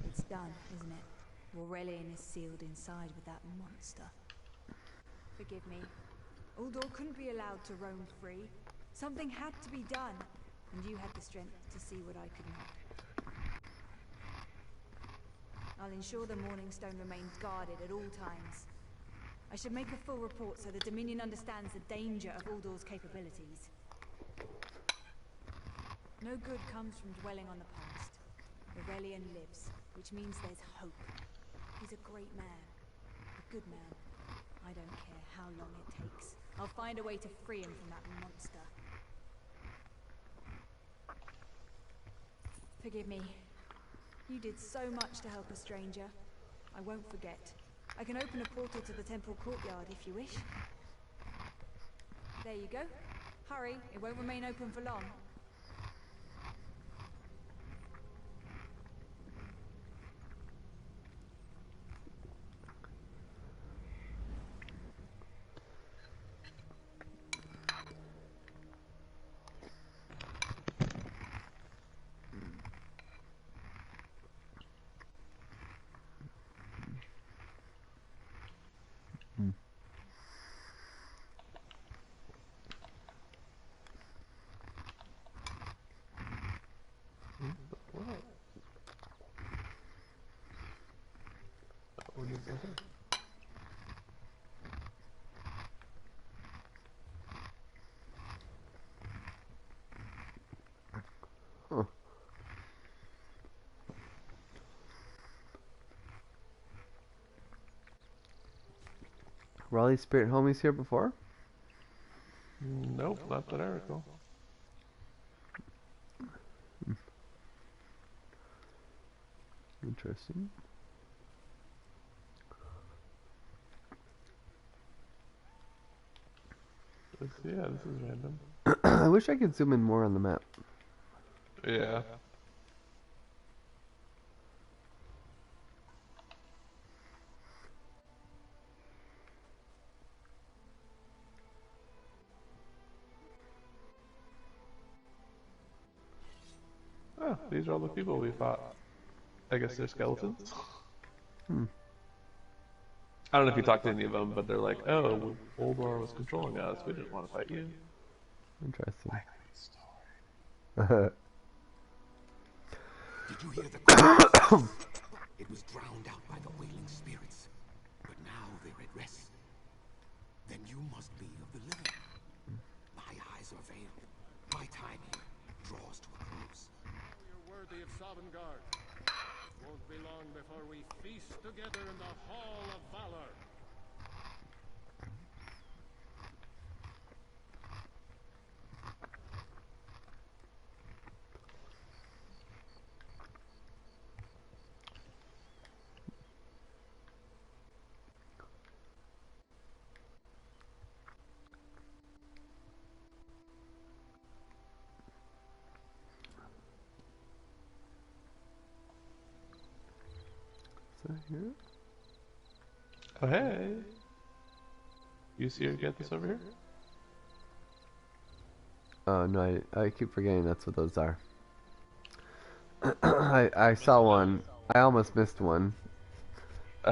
It's done, isn't it? Aurelian is sealed inside with that monster. Forgive me. Uldor couldn't be allowed to roam free. Something had to be done, and you had the strength to see what I could not. I'll ensure the Morning Stone remains guarded at all times. I should make a full report so the Dominion understands the danger of Uldor's capabilities. No good comes from dwelling on the past. Aurelian lives, which means there's hope. He's a great man. A good man. I don't care how long it takes. I'll find a way to free him from that monster. Forgive me. You did so much to help a stranger. I won't forget. I can open a portal to the temple courtyard if you wish. There you go. Hurry, it won't remain open for long. this over. Huh. Raleigh Spirit Homies here before? Nope, not that I recall. Interesting. Yeah, this is random. I wish I could zoom in more on the map. Yeah. Oh, these are all the people we fought. I guess they're skeletons. Hmm. I don't know if you talked to any of them, but they're like, oh, Oldor was controlling us. We didn't want to fight you. Interesting. Did you hear the cry? It was drowned out by the wailing spirits. But now they're at rest. Then you must be of the living. My eyes are veiled. My time here draws to a close. You're worthy of Sovngarde. It won't be long before we feast together in the Hall of Valor. Is that here? Oh, hey. You see her get this over here? Oh no, I keep forgetting that's what those are. I saw one. I almost missed one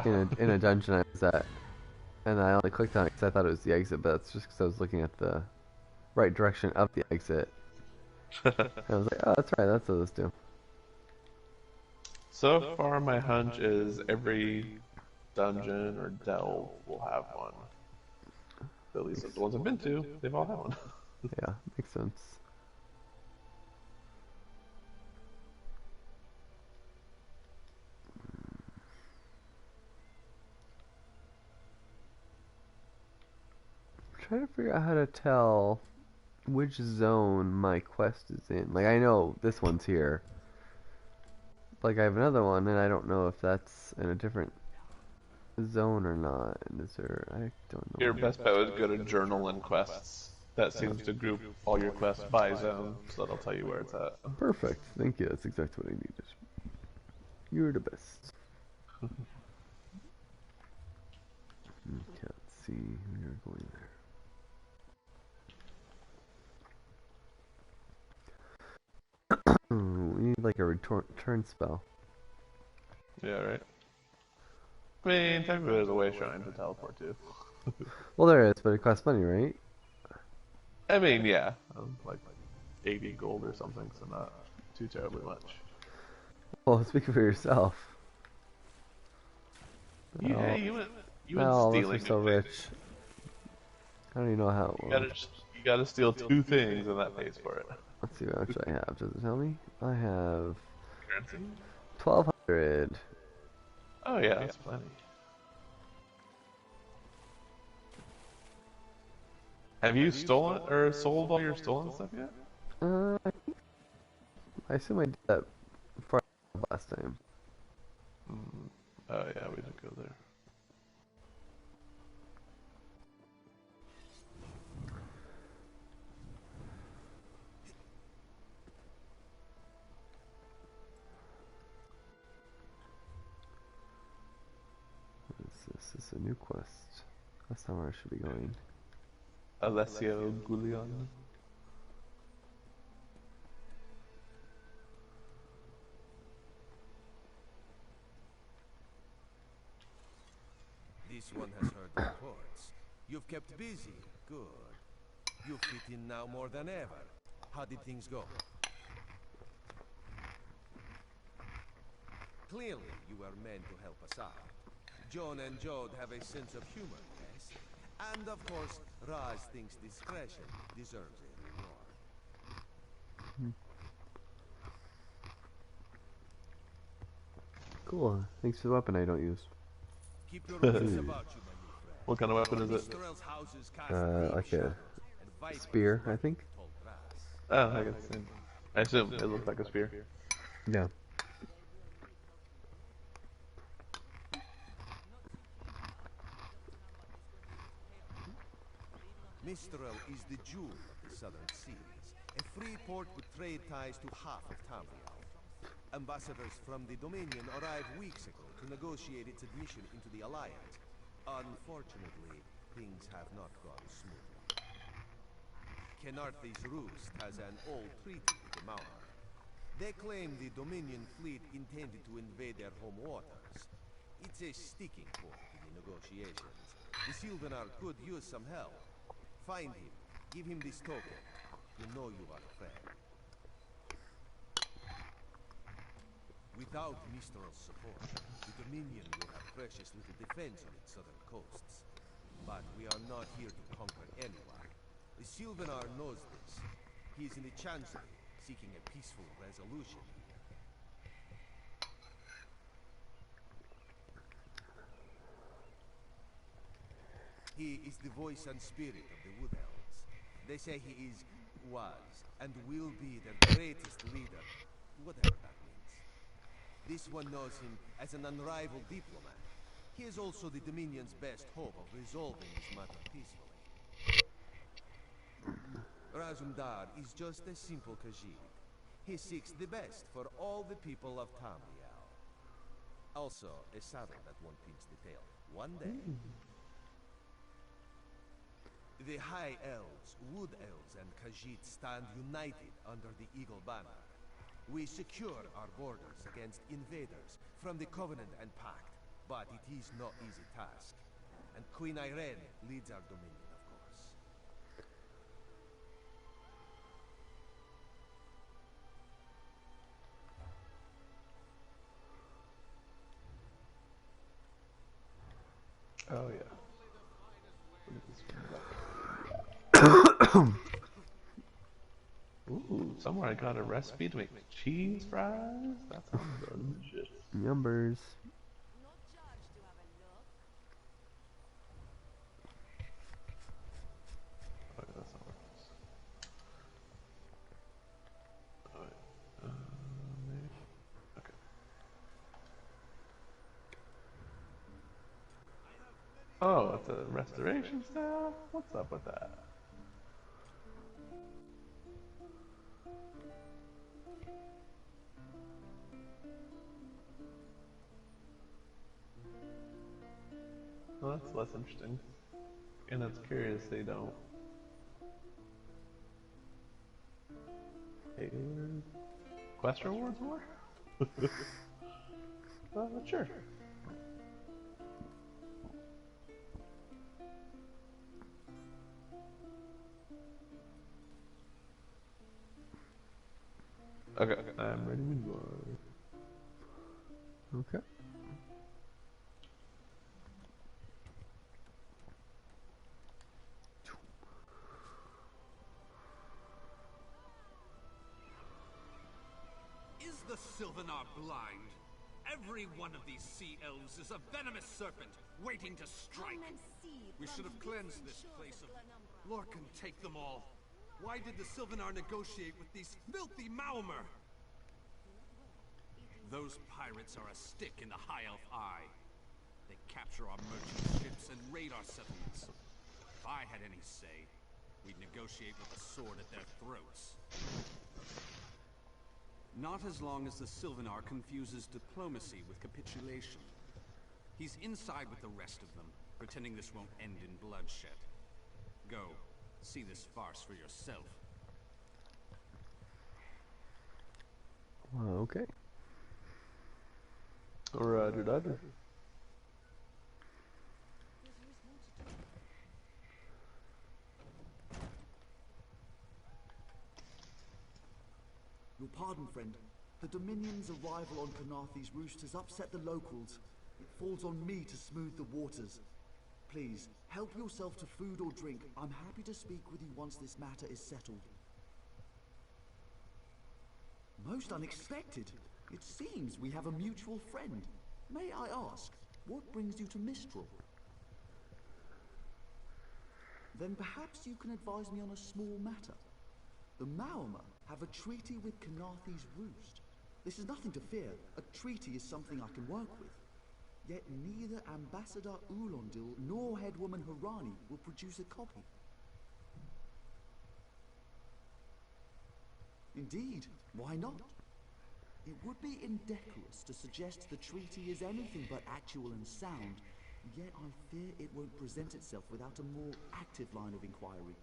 in a dungeon I was at, and I only clicked on it because I thought it was the exit, but that's just because I was looking at the right direction of the exit. And I was like, oh, that's right, that's what those do. So far, my hunch is every dungeon or delve will have one. At least the ones I've been to, they've all had one. Yeah, makes sense. I'm trying to figure out how to tell which zone my quest is in. Like, I know this one's here. Like, I have another one, and I don't know if that's in a different zone or not. And is there... I don't know. Your best bet would go to Journal and Quests. That seems to group all your quests by zone, so that'll tell you where it's at. Perfect. Thank you. That's exactly what I needed. You're the best. Okay, let's see. We are going there. We need like a return spell. Yeah, right? I mean, technically there's a way shrine to teleport to. Well, there is, but it costs money, right? I mean, yeah. Like 80 gold or something, so not too terribly much. Well, speak for yourself. Yeah, you went All of us stealing are so good rich. things. I don't even know how it works. You gotta steal 2 things and that pays for it. Let's see how much I have. Does it tell me? I have Currency? 1,200. Oh yeah, that's plenty. Have you stolen or sold all your stolen stuff yet? I assume I did that before last time. Oh yeah, we did go there. What is this? This is a new quest. That's not where I should be going. Alessio Gullion. This one has heard reports. You've kept busy. Good. You fit in now more than ever. How did things go? Clearly, you were meant to help us out. Joan and Jode have a sense of humor, yes? And of course, Raz thinks discretion deserves a reward. Cool. Thanks for the weapon I don't use. Keep your wits about you, my new friend. What kind of weapon is it? Mistral's houses cast deep Like a shadows, and vipers spear, I lurk think. in tall grass. Oh, I guess. I assume it looks like a spear. Yeah. Mistral is the jewel of the southern seas, a free port with trade ties to half of Tamriel. Ambassadors from the Dominion arrived weeks ago to negotiate its admission into the Alliance. Unfortunately, things have not gone smoothly. Kenarthi's Roost has an old treaty with the Maumar. They claim the Dominion fleet intended to invade their home waters. It's a sticking point in the negotiations. The Sylvanar could use some help. Find him. Give him this token. You know you are a friend. Without Mistral's support, the Dominion will have precious little defense on its southern coasts. But we are not here to conquer anyone. The Sylvanar knows this. He is in the Chancery, seeking a peaceful resolution here. He is the voice and spirit of the Wood Elves. They say he is, was, and will be their greatest leader, whatever that means. This one knows him as an unrivaled diplomat. He is also the Dominion's best hope of resolving this matter peacefully. Razumdar is just a simple Khajiit. He seeks the best for all the people of Tamriel. Also, a saddle that won't pinch the tail. One day. The High Elves, Wood Elves, and Khajiit stand united under the Eagle Banner. We secure our borders against invaders from the Covenant and Pact, but it is no easy task. And Queen Irene leads our dominion, of course. Oh yeah. Look at this one. Ooh, somewhere I got a recipe to make cheese fries. That sounds delicious. Numbers. Okay, that's not working. Alright. Maybe. Okay. Oh, it's a restoration staff? What's up with that? Well, that's less interesting. And it's curious they don't. Hey, quest rewards more? Sure. Okay, I'm ready when you are. Okay. Is the Sylvanar blind? Every one of these sea elves is a venomous serpent, waiting to strike. We should have cleansed this place of... Lorcan, take them all. Why did the Sylvanar negotiate with these filthy Maumar? Those pirates are a stick in the High Elf eye. They capture our merchant ships and raid our settlements. If I had any say, we'd negotiate with a sword at their throats. Not as long as the Sylvanar confuses diplomacy with capitulation. He's inside with the rest of them, pretending this won't end in bloodshed. Go, see this farce for yourself. Okay. Roger, Roger. Your pardon, friend. The Dominion's arrival on Canarthi's Roost has upset the locals. It falls on me to smooth the waters. Please, help yourself to food or drink. I'm happy to speak with you once this matter is settled. Most unexpected. It seems we have a mutual friend. May I ask, what brings you to Mistral? Then perhaps you can advise me on a small matter. The Maormer have a treaty with Kanathe's Roost. This is nothing to fear. A treaty is something I can work with. Yet neither Ambassador Ulondil nor Headwoman Harani will produce a copy. Indeed, why not? It would be indecorous to suggest the treaty is anything but actual and sound, yet I fear it won't present itself without a more active line of inquiry.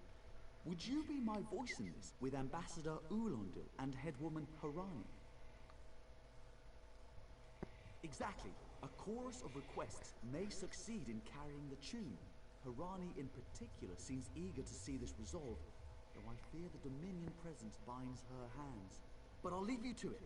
Would you be my voice in this with Ambassador Ulondil and Headwoman Harani? Exactly. A chorus of requests may succeed in carrying the tune. Harani in particular seems eager to see this resolved, though I fear the Dominion presence binds her hands. But I'll leave you to it.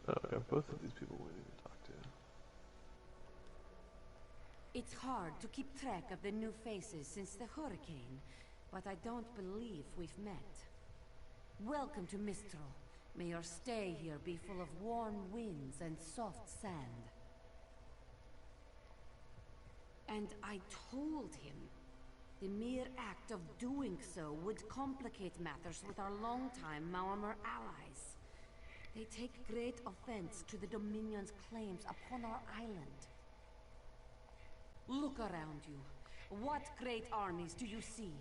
Oh, I got both of these people we need to talk to. It's hard to keep track of the new faces since the hurricane, but I don't believe we've met. Welcome to Mistral. May your stay here be full of warm winds and soft sand. And I told him the mere act of doing so would complicate matters with our longtime Maormer allies. They take great offense to the Dominion's claims upon our island. Look around you. What great armies do you see?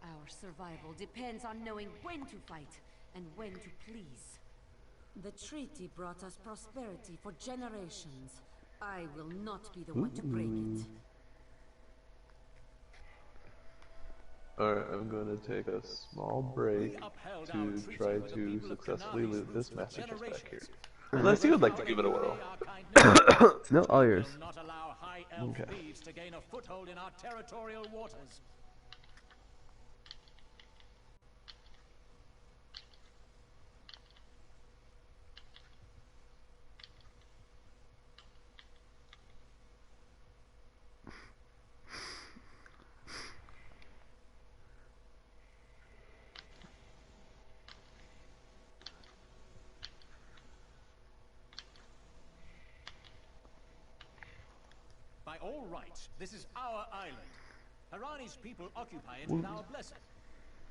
Our survival depends on knowing when to fight and when to please. The treaty brought us prosperity for generations. I will not be the one to break it. Alright, I'm going to take a small break to try to successfully loot this master chest back here. Unless you would like to give it a whirl. No, all yours. Okay. To gain a foothold in our territorial waters. By all rights, this is our island. Harani's people occupy it with our blessing.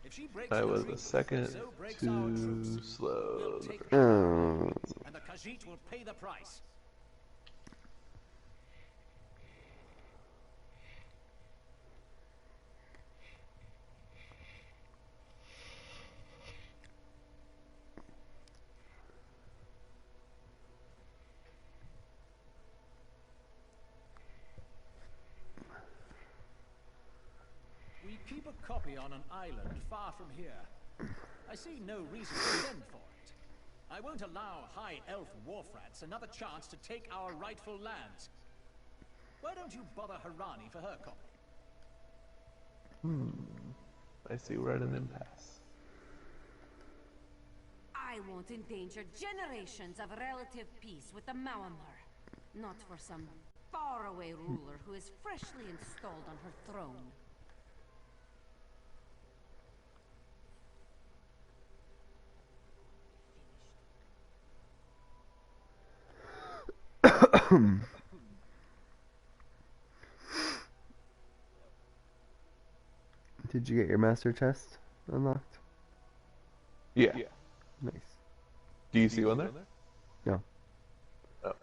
If she breaks I the was treaty, a second so breaks our too truce. slow. We'll take the and the Khajiit will pay the price. We keep a copy on an island far from here. I see no reason to send for it. I won't allow High Elf Wharf-rats another chance to take our rightful lands. Why don't you bother Harani for her copy? I see we're at an impasse. I won't endanger generations of relative peace with the Maormer. Not for some faraway ruler who is freshly installed on her throne. Did you get your master chest unlocked? Yeah. Nice. Do you see one there? No. Oh.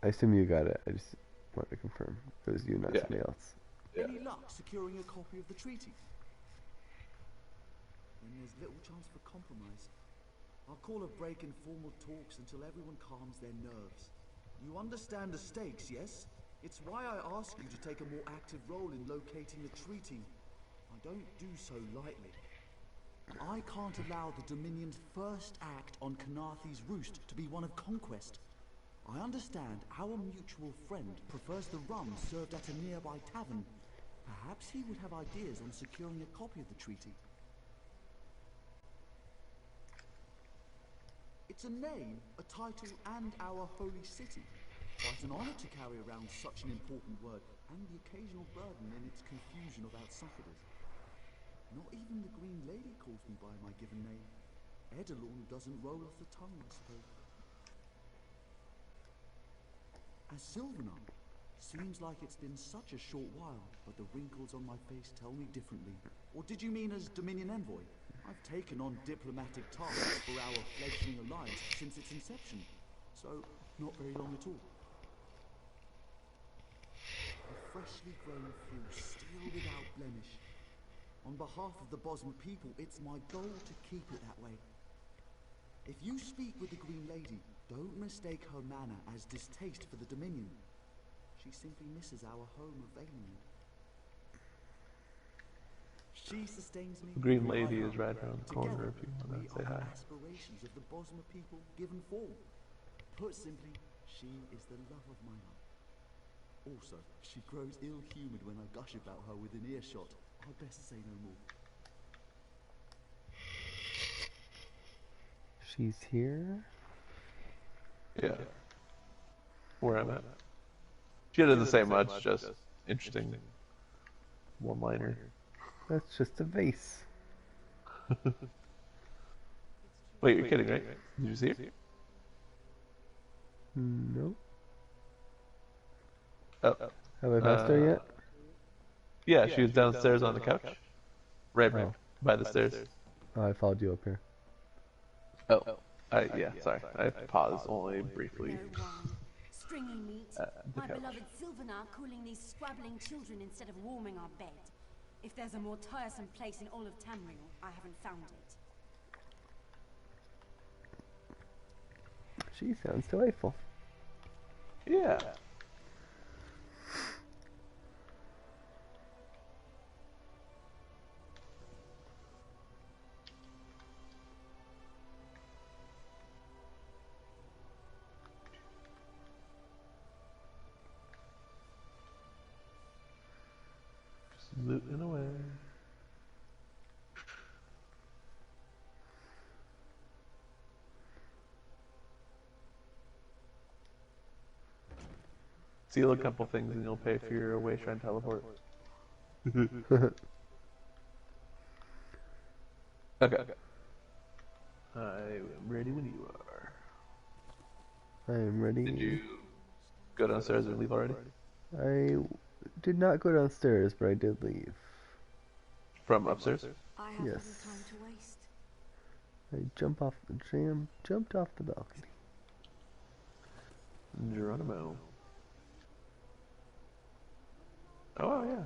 I assume you got it. I just wanted to confirm. It was you, not somebody else. Any luck securing a copy of the treaty? Then there's little chance for compromise. I'll call a break in formal talks until everyone calms their nerves. You understand the stakes, yes? It's why I ask you to take a more active role in locating the treaty. I don't do so lightly. I can't allow the Dominion's first act on Kanathe's Roost to be one of conquest. I understand our mutual friend prefers the rum served at a nearby tavern. Perhaps he would have ideas on securing a copy of the treaty. It's a name, a title, and our holy city. Quite an honor to carry around such an important word, and the occasional burden in its confusion of outsiders. Not even the Green Lady calls me by my given name. Edelorn doesn't roll off the tongue, I suppose. As Sylvanar, seems like it's been such a short while, but the wrinkles on my face tell me differently. Or did you mean as Dominion Envoy? I've taken on diplomatic tasks for our fledgling alliance since its inception, so not very long at all. A freshly grown fruit, still without blemish. On behalf of the Bosmer people, it's my goal to keep it that way. If you speak with the Green Lady, don't mistake her manner as distaste for the Dominion. She simply misses our home of Valenland. She sustains me. The Green when I Lady is help. right around the corner Together, if you want we to say are hi. the aspirations of the Bosmer people given form. Put simply, she is the love of my life. Also, she grows ill-humoured when I gush about her within earshot. I'd best say no more. She's here? Yeah. Where I'm at. She doesn't say much, just interesting one-liner. That's just a vase. Wait, you're kidding, right? Did you see her? No. Oh. Have I passed her yet? Yeah, she was downstairs on the couch. Right by the stairs. Oh, I followed you up here. Oh. Yeah, sorry. I paused only briefly. No wine, stringy meat, The my couch. beloved Sylvanar cooling these squabbling children instead of warming our bed. If there's a more tiresome place in all of Tamriel, I haven't found it. She sounds delightful. Yeah. Just looting away. Steal a couple things and you'll pay for your away shrine teleport. Okay. I am ready when you are. I am ready. Did you go downstairs and leave already? I did not go downstairs, but I did leave. From upstairs? I have Yes. little time to waste. I jumped off the balcony. Geronimo. Oh, yeah.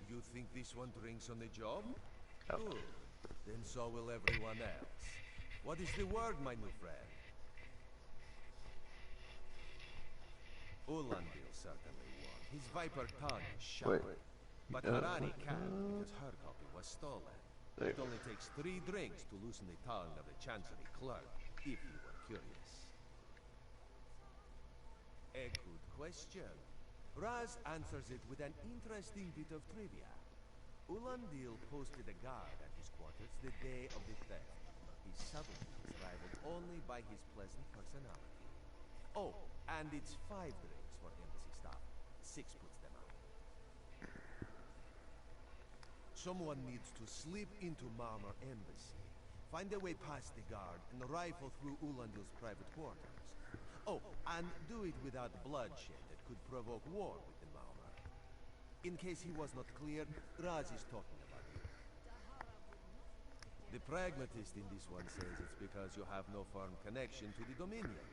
You think this one drinks on the job? Oh. Good. Then so will everyone else. What is the word, my new friend? Ulandil certainly won. His viper tongue is sharp. Wait. But Harani can't because her copy was stolen. There. It only takes 3 drinks to loosen the tongue of the Chancery clerk, if you were curious. A good question. Raz answers it with an interesting bit of trivia. Ulandil posted a guard at his quarters the day of the theft. His subtlety is rivaled only by his pleasant personality. Oh, and it's 5 drinks for embassy staff. 6 puts them out. Someone needs to slip into Marmor Embassy, find their way past the guard, and rifle through Ulandil's private quarters. Oh, and do it without bloodshed that could provoke war within Marmor. In case he was not clear, Raz is talking about you. The pragmatist in this one says it's because you have no firm connection to the Dominion.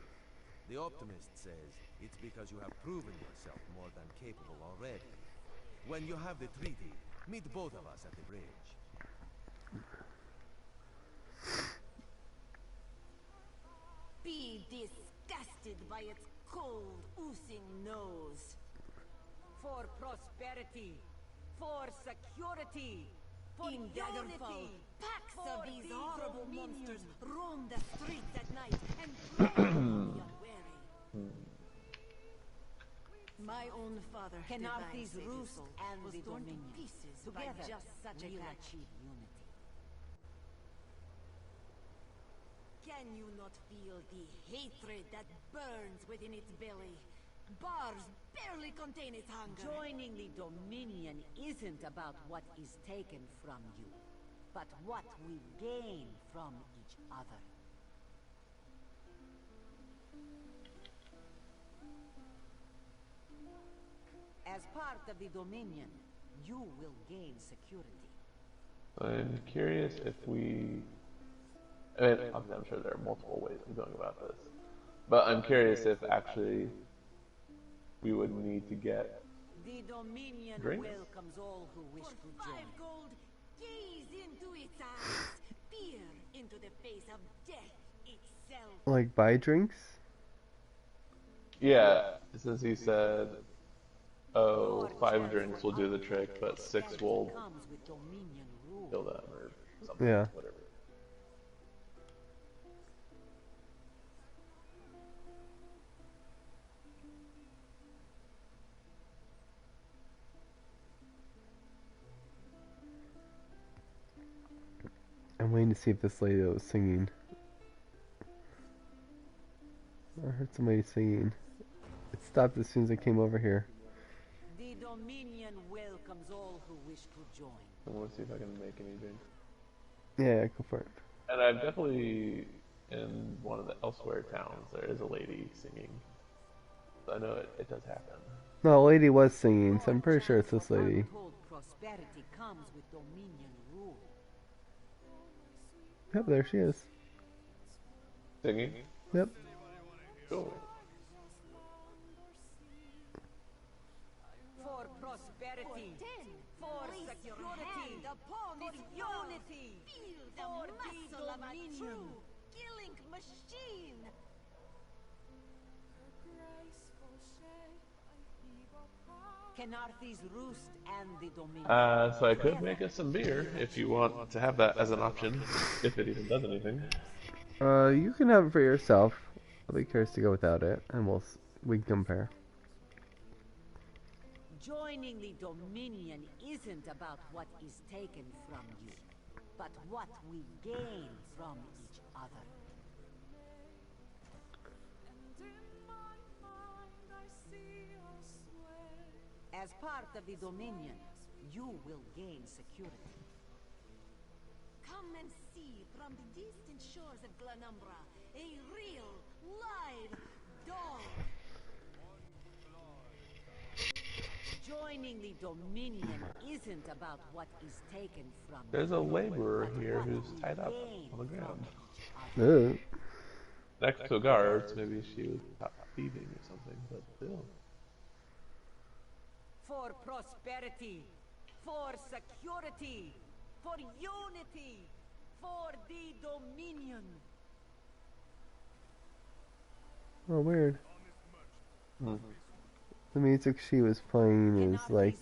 The optimist says it's because you have proven yourself more than capable already. When you have the treaty, meet both of us at the bridge. Be disgusted by its cold, oozing nose. For prosperity, for security, for unity, Packs of these horrible monsters roam the streets at night and prey upon the unwary. My own father cannot these roost and the dominion pieces together by just such a achieve unity. Can you not feel the hatred that burns within its belly? Bars barely contain its hunger. Joining the Dominion isn't about what is taken from you, but what we gain from each other. As part of the Dominion, you will gain security. I'm curious if we... I mean, obviously I'm sure there are multiple ways of going about this. But I'm curious if actually we would need to get The Dominion drinks. welcomes all who wish to For join. 5 gold, gaze into its eyes, peer into the face of death itself. Like buy drinks? Yeah, since he said, oh, 5 drinks will do the trick, but 6 will Comes with Dominion rule. kill them or something, Yeah. whatever. I'm waiting to see if this lady that was singing. I heard somebody singing. It stopped as soon as I came over here. The Dominion welcomes all who wish to join. I want to see if I can make any drinks. Yeah, go for it. And I've definitely, in one of the elsewhere towns, there is a lady singing. So I know it does happen. No, a lady was singing, so I'm pretty sure it's this lady. Untold prosperity comes with Dominion rule. Yep, there she is. Singing? Yep. Cool. For prosperity, for security, for unity, Feel for the the muscle of a Dominion. true killing machine. Canarthy's roost and the Dominion. So I could make us some beer if you want to have that as an option, if it even does anything. You can have it for yourself. I'll be curious to go without it, and we can compare. Joining the Dominion isn't about what is taken from you, but what we gain from each other. As part of the Dominion, you will gain security. Come and see from the distant shores of Glanumbra a real, live dog. Joining the Dominion isn't about what is taken from you. There's a laborer here who's tied up on the ground. Ugh. Next to guards, maybe she was caught thieving or something, but still. For prosperity, for security, for unity, for the Dominion. Oh, weird. The music she was playing is like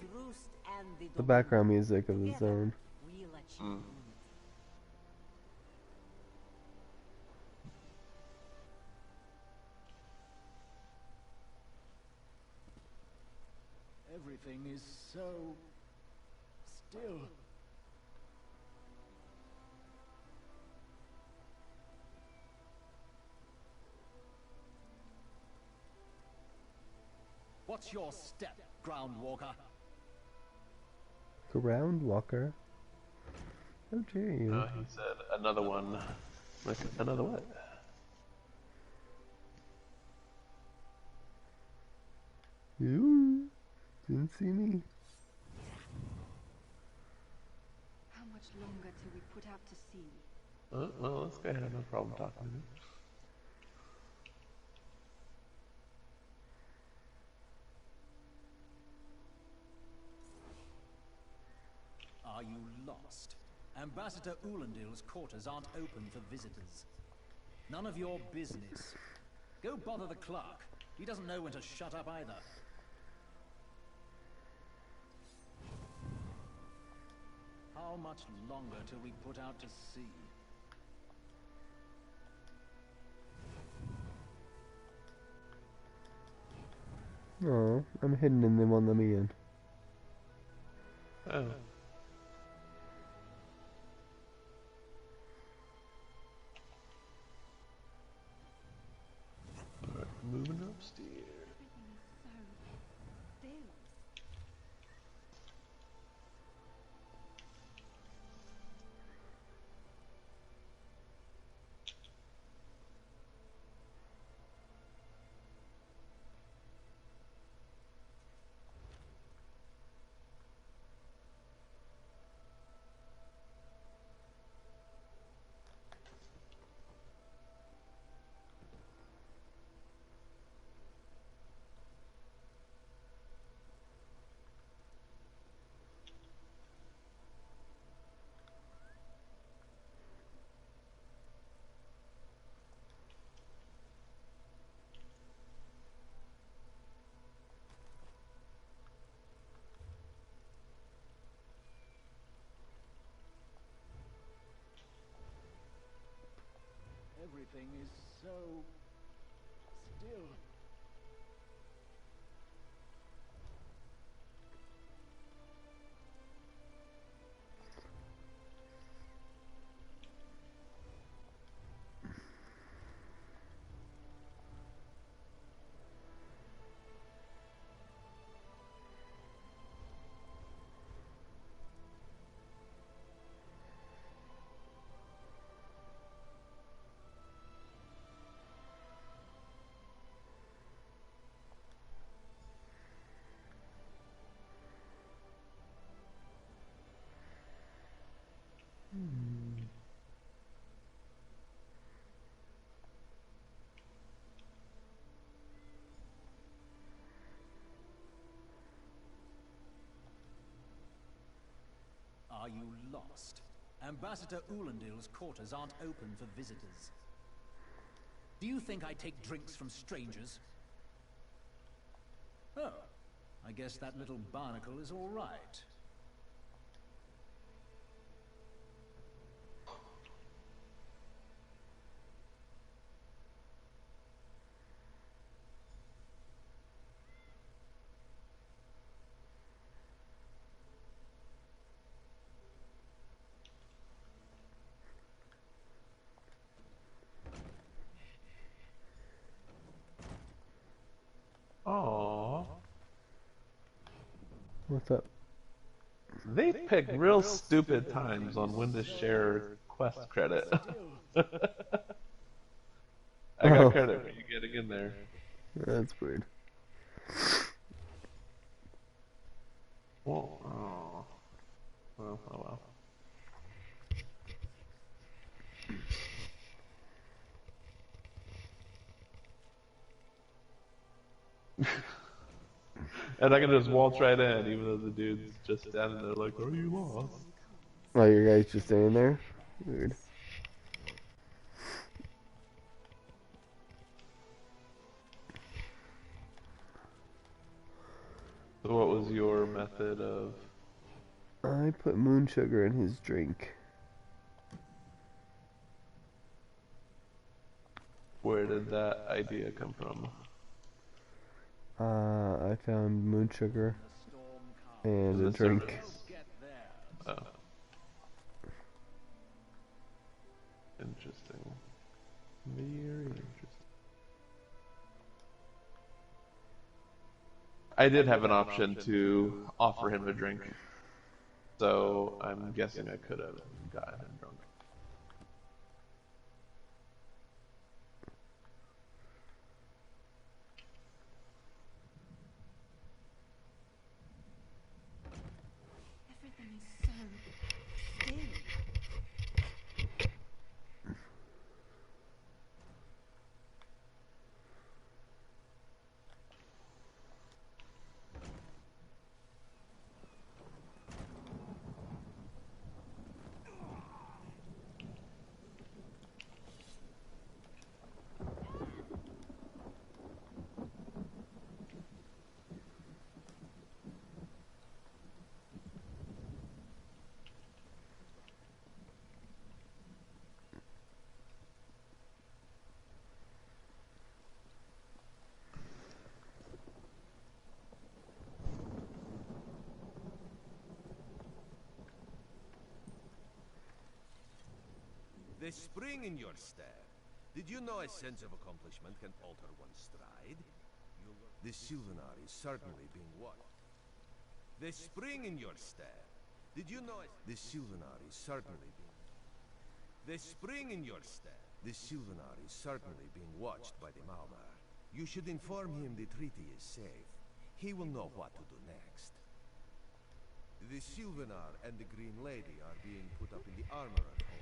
the background music of the zone. Everything is so still. What's your step, Groundwalker? Groundwalker? How dare you? He said another one. Like, another what? You didn't see me. How much longer till we put out to sea? Well, this guy had no problem talking to me. Are you lost? Ambassador Ulendil's quarters aren't open for visitors. None of your business. Go bother the clerk. He doesn't know when to shut up either. How much longer till we put out to sea? Oh, I'm hidden and they won't let me in. Oh. Alright, moving upstairs. Everything is so still. Are you lost? Ambassador Ulendil's quarters aren't open for visitors. Do you think I take drinks from strangers? Oh, I guess that little barnacle is all right. Aww. What's up? They pick real stupid times on when to share quest credit. I got credit for you getting in there. That's weird. Well, oh. Well, oh well. And I can just waltz right in, even though the dude's just standing there like, are you lost? Oh, your guy's just staying there? Weird. So what was your method of... I put moon sugar in his drink. Where did that idea come from? I found moon sugar and In a the drink. servants? Oh. Interesting. Very interesting. I did have an option to offer him a drink, so I'm guessing I could have gotten him drunk. Everything is so still. The spring in your step. Did you know a sense of accomplishment can alter one's stride? The Sylvanar is certainly being watched. The spring in your step. Did you know the Sylvanar is certainly being... The spring in your step. The Sylvanar is certainly being watched by the Maumar. You should inform him the treaty is safe. He will know what to do next. The Sylvanar and the Green Lady are being put up in the Armorer Hall.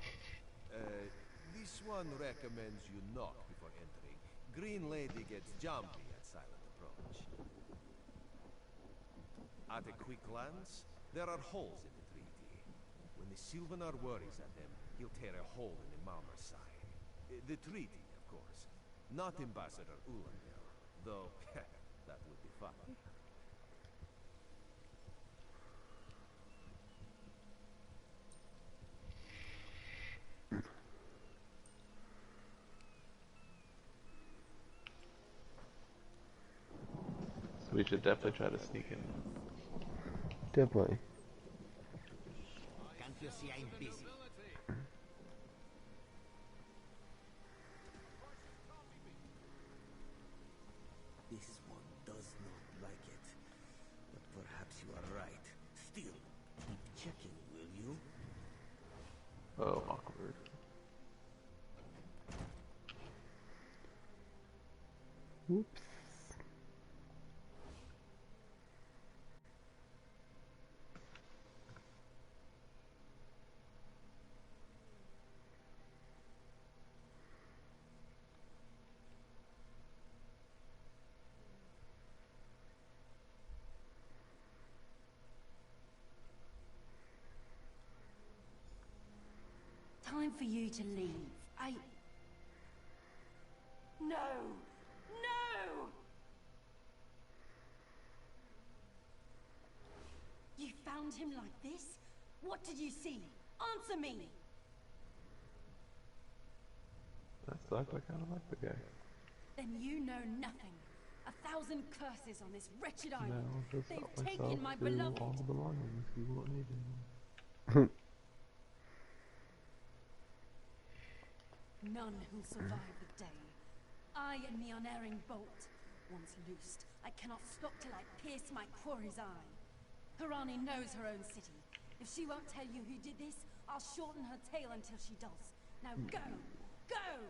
This one recommends you knock before entering. Green Lady gets jumpy at silent approach. At a quick glance, there are holes in the treaty. When the Sylvanar worries at them, he'll tear a hole in the Maumar side. The treaty, of course. Not Ambassador Ulandel, though that would be funny. So we should definitely try to sneak in. Definitely. Can't you see I'm busy? This one does not like it. But perhaps you are right. Still, keep checking, will you? Oh, awkward. Oops. Time for you to leave. No! No! You found him like this? What did you see? Answer me! That sucked. I kind of like the guy. Then you know nothing. 1,000 curses on this wretched island. Now just They've help taken my myself to beloved. all the belongings. You won't need anymore. None who'll survive the day. I am the unerring bolt. Once loosed, I cannot stop till I pierce my quarry's eye. Harani knows her own city. If she won't tell you who did this, I'll shorten her tail until she does. Now go! Go!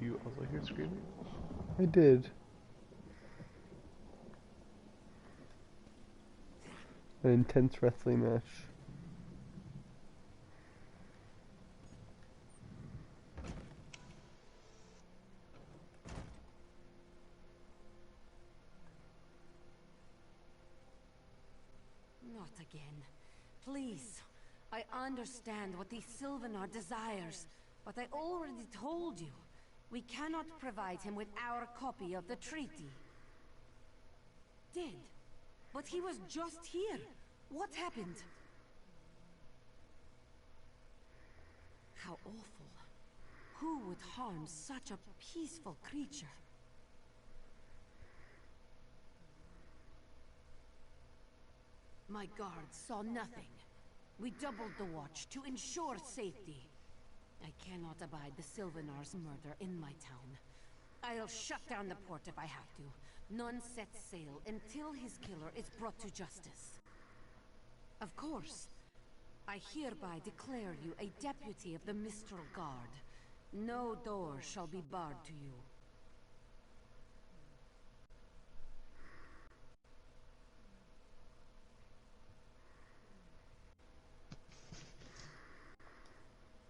You also hear screaming? I did. An intense wrestling match. Not again. Please. I understand what the Sylvanar desires, but I already told you. We cannot provide him with our copy of the treaty. Did? But he was just here. What happened? How awful. Who would harm such a peaceful creature? My guards saw nothing. We doubled the watch to ensure safety. I cannot abide the Sylvanar's murder in my town. I'll shut down the port if I have to. None set sail until his killer is brought to justice. Of course. I hereby declare you a deputy of the Mistral Guard. No door shall be barred to you.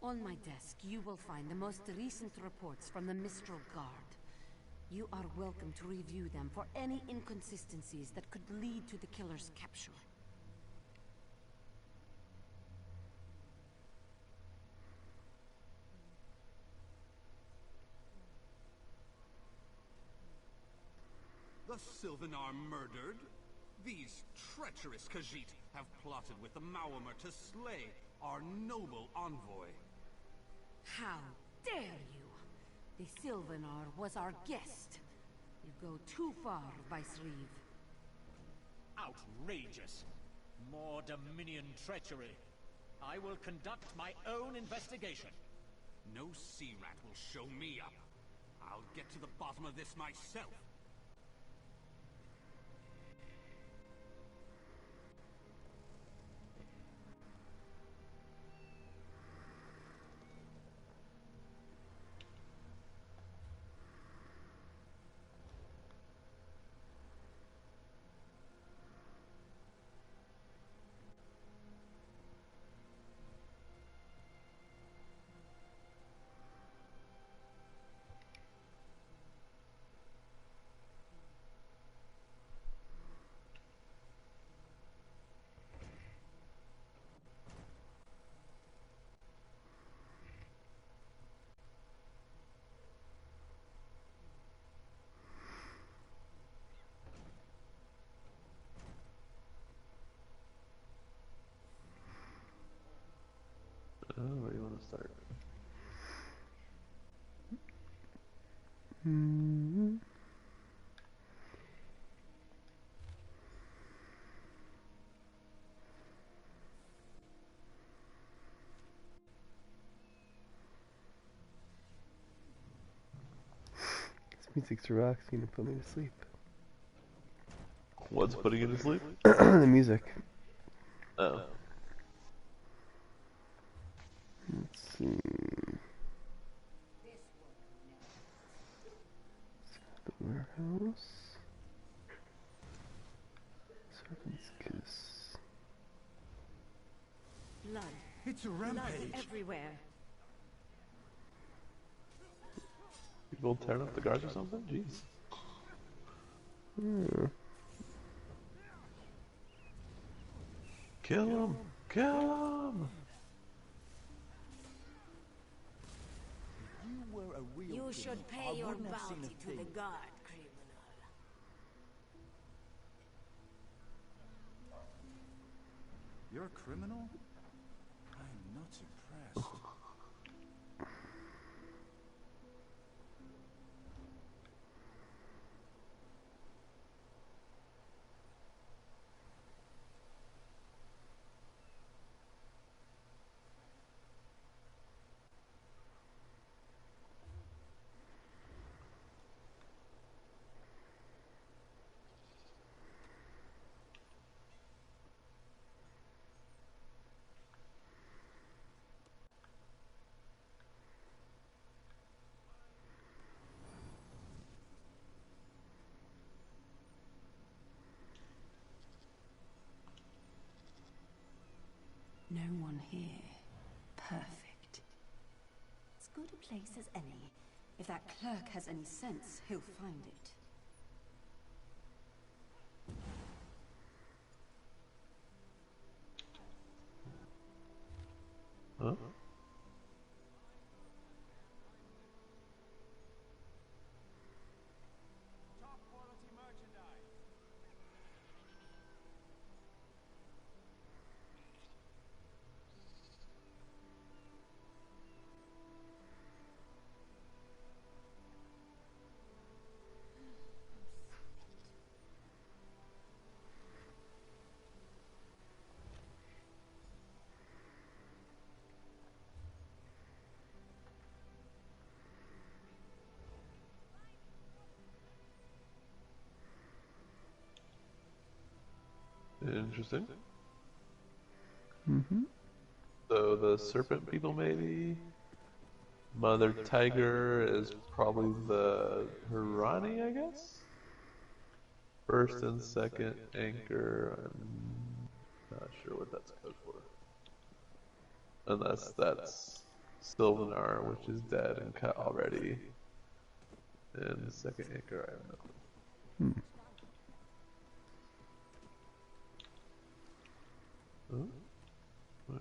On my desk, you will find the most recent reports from the Mistral Guard. You are welcome to review them for any inconsistencies that could lead to the killer's capture. Was Sylvanar murdered? These treacherous Khajiit have plotted with the Maormer to slay our noble envoy. How dare you! The Sylvanar was our guest. You go too far, Vice Reeve. Outrageous! More Dominion treachery. I will conduct my own investigation. No sea rat will show me up. I'll get to the bottom of this myself. Where do you want to start? This music's relaxing and put me to sleep. What's putting you to sleep? The music. Oh. Let's see. The warehouse. Servant's kiss. Blood. It's a Blood rampage. everywhere. People tearing up the guards or something? Jeez. Kill him! Kill him! You were a real You criminal, should I pay your wouldn't have seen bounty a to the thing. guard, criminal. You're a criminal? I'm not impressed. No one here. Perfect. As good a place as any. If that clerk has any sense, he'll find it. Huh? Top quality merchandise. Interesting. Mm-hmm. So the serpent people maybe? Mother Tiger is probably the Hirani, I guess? First and second anchor, I'm not sure what that's code for. Unless that's Sylvanar, which is dead and cut already. And the second anchor, I have no clue. Oh? Where?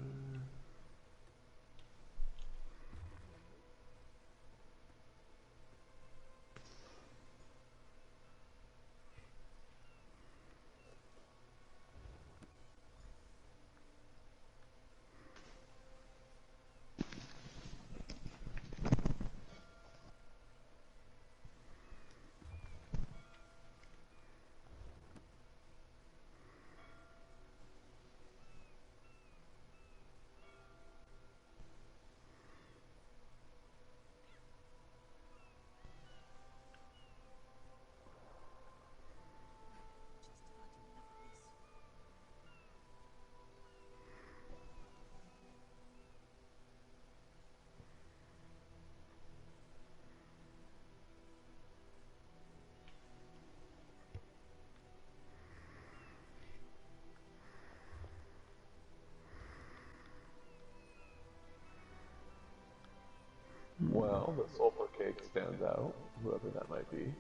Well, the sulfur cake stands out, whoever that might be.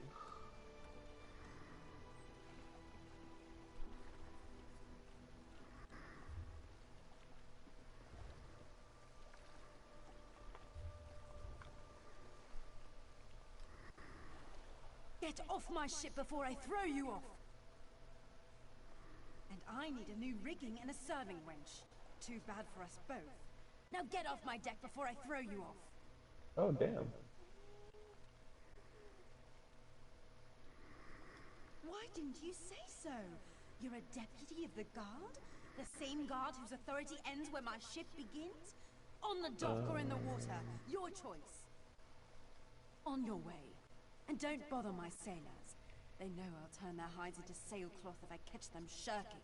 Get off my ship before I throw you off! And I need a new rigging and a serving wench. Too bad for us both. Now get off my deck before I throw you off! Oh, damn. Why didn't you say so? You're a deputy of the guard? The same guard whose authority ends where my ship begins? On the dock or in the water, your choice. On your way. And don't bother my sailors. They know I'll turn their hides into sailcloth if I catch them shirking.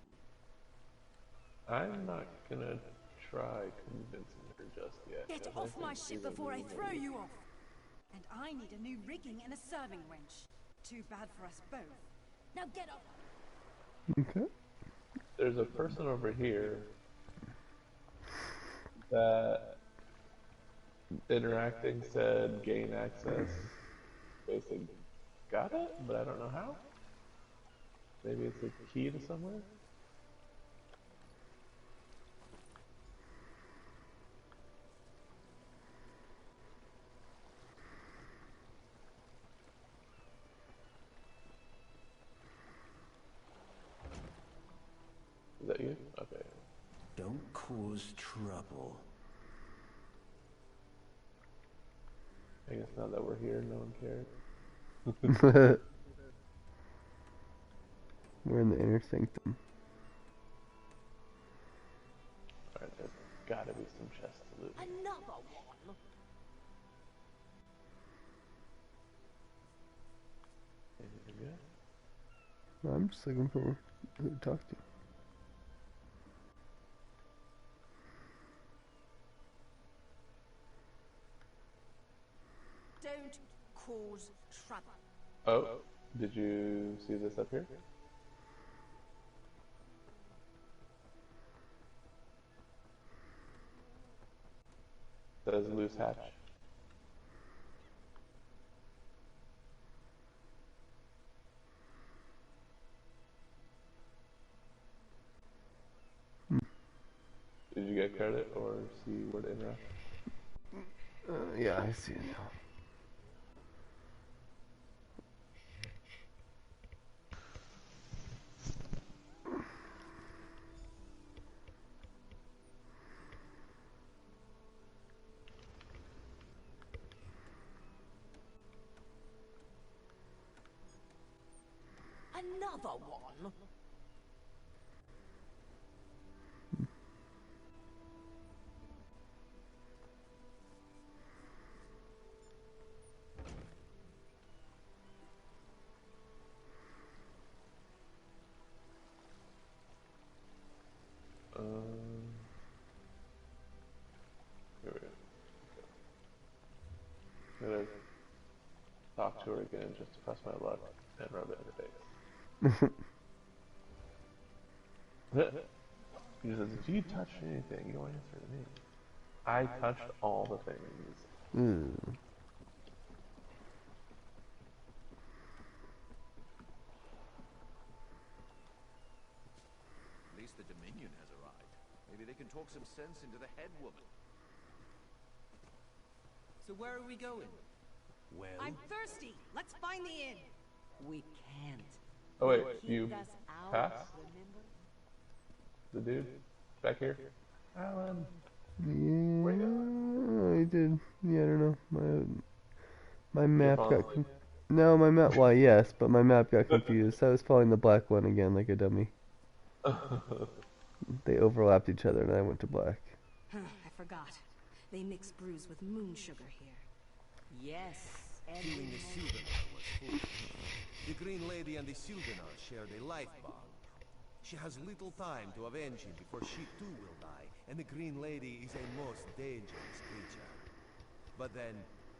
I'm not gonna try convincing her just yet. Get off my ship before I throw you off! And I need a new rigging and a serving wench. Too bad for us both. Now get off! Okay. There's a person over here that interacting said gain access. Basically got it, but I don't know how. Maybe it's a key to somewhere? Is that you? Okay. Don't cause trouble. I guess now that we're here, no one cares. We're in the inner sanctum. Alright, there's gotta be some chests to loot. Another one. Anything good? I'm just looking for who to talk to. Don't cause trouble. Oh, did you see this up here? Says loose hatch. Did you get credit or see where to interact? Yeah, I see it now. Another one. Here we go. I'm gonna talk to her again just to press my luck and rub it in her face. He says, if you touch anything, you don't answer to me. I touched all the things. At least the Dominion has arrived. Maybe they can talk some sense into the head woman. So where are we going? Well, I'm thirsty. Let's find the inn. We can't. Oh wait, Keep you us out, passed? remember? The dude? Back here? Alan! Yeah, I did. Yeah, I don't know. My map got following no, my map. Well, yes, but my map got confused. I was following the black one again, like a dummy. They overlapped each other, and I went to black. I forgot. They mix brews with moon sugar here. Yes, Killing the Sylvanar was foolish. The Green Lady and the Sylvanar shared a life bond. She has little time to avenge him before she too will die, and the Green Lady is a most dangerous creature. But then,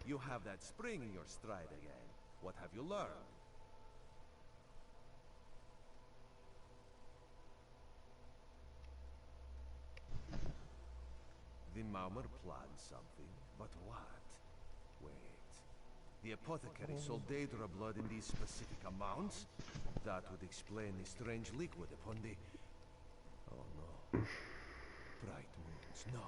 you have that spring in your stride again. What have you learned? The Maumar planned something, but what? The apothecary sold Daedra blood in these specific amounts. That would explain the strange liquid upon the... Oh no. Bright moons, no.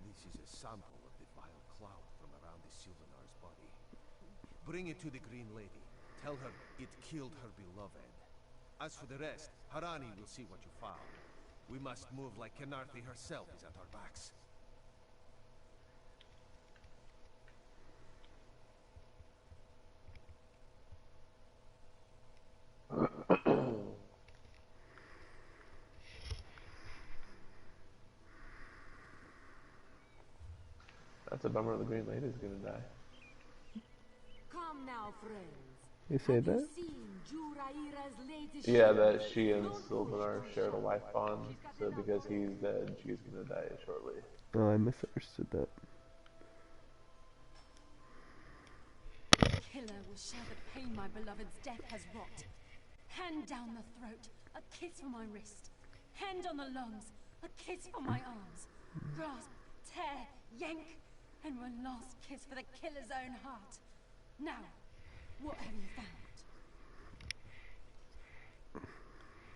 This is a sample of the vile cloud from around the Sylvanar's body. Bring it to the Green Lady. Tell her it killed her beloved. As for the rest, Harani will see what you found. We must move like Kenarthi herself is at our backs. That's a bummer. The Green Lady's gonna die. Come now, friends. You say that? Yeah, that she and Sylvanar shared a life bond, so because he's dead, she's gonna die shortly. Oh, I misunderstood that. Killer will share the pain my beloved's death has wrought. Hand down the throat, a kiss for my wrist. Hand on the lungs, a kiss for my arms. Grasp, tear, yank, and one last kiss for the killer's own heart. Now, what have you found?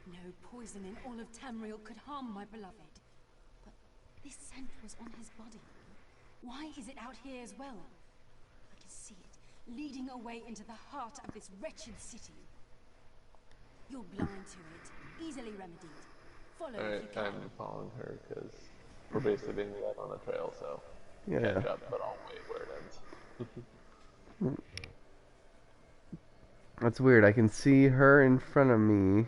No poison in all of Tamriel could harm my beloved. But this scent was on his body. Why is it out here as well? I can see it, leading away into the heart of this wretched city. You're blind to it, easily remedied. Follow if you Alright, can. I'm following her because we're basically being led on a trail, so Yeah. catch up, but I'll wait where it ends. That's weird. I can see her in front of me,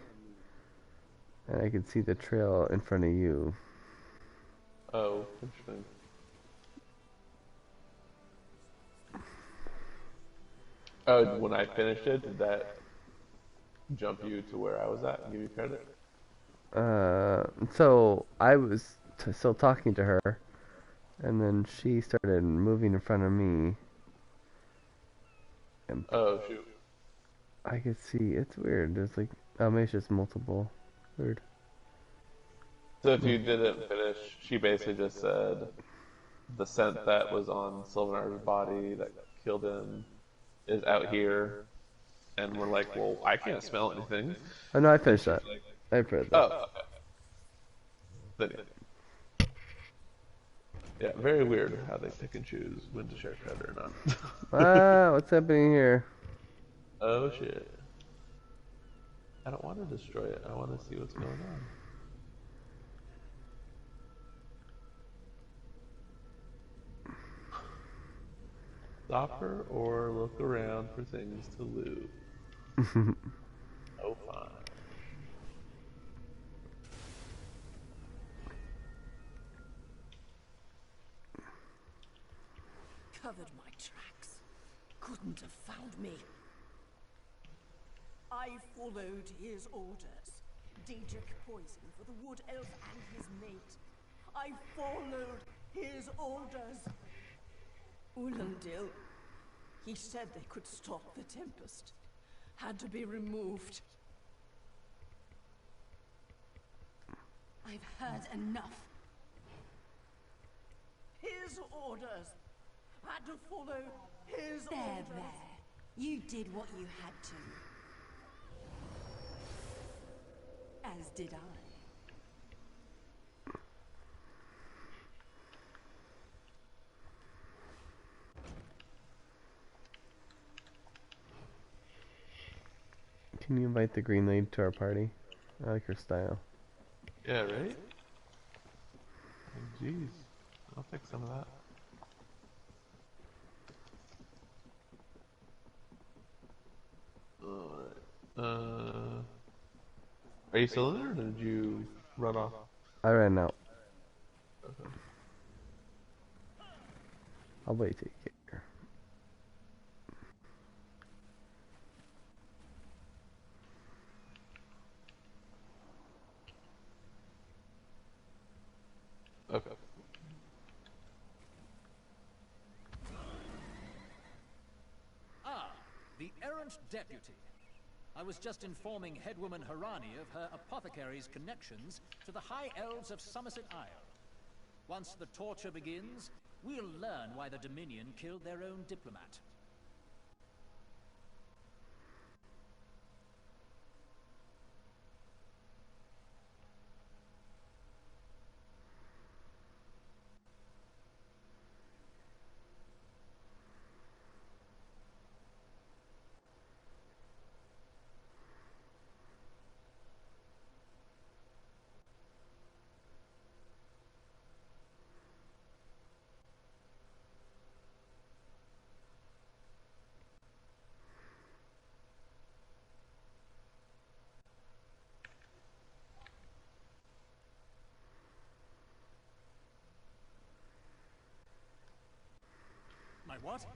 and I can see the trail in front of you. Oh, interesting. Oh, when I finished it, did that jump you to where I was at and give you credit? So I was still talking to her, and then she started moving in front of me. And Oh, shoot. I could see, it's weird. There's like, maybe it's just multiple. Weird. So if you didn't finish, she basically just said the scent that was on Sylvanar's body that killed him is out here, and we're like, well, I can't smell anything. Oh no, I finished that. I read that. Oh, okay. Then, yeah, very weird how they pick and choose when to share credit or not. Ah, what's happening here? Oh shit. I don't want to destroy it. I want to see what's going on. Stop her or look around for things to loot. Oh, fine. Covered my tracks. Couldn't have found me. I followed his orders. Daedric poison for the wood elf and his mate. I followed his orders. Ulandil. He said they could stop the Tempest. Had to be removed. I've heard enough. His orders. Had to follow his orders. There. You did what you had to. As did I. Can you invite the Green Lady to our party? I like her style. Yeah, right? Oh, jeez. I'll fix some of that. Alright. Are you still in there, or did you run off? I ran out. Okay. I'll wait till you get here. Okay. Ah, the errant deputy. I was just informing Headwoman Harani of her apothecary's connections to the High Elves of Somerset Isle. Once the torture begins, we'll learn why the Dominion killed their own diplomat. My what?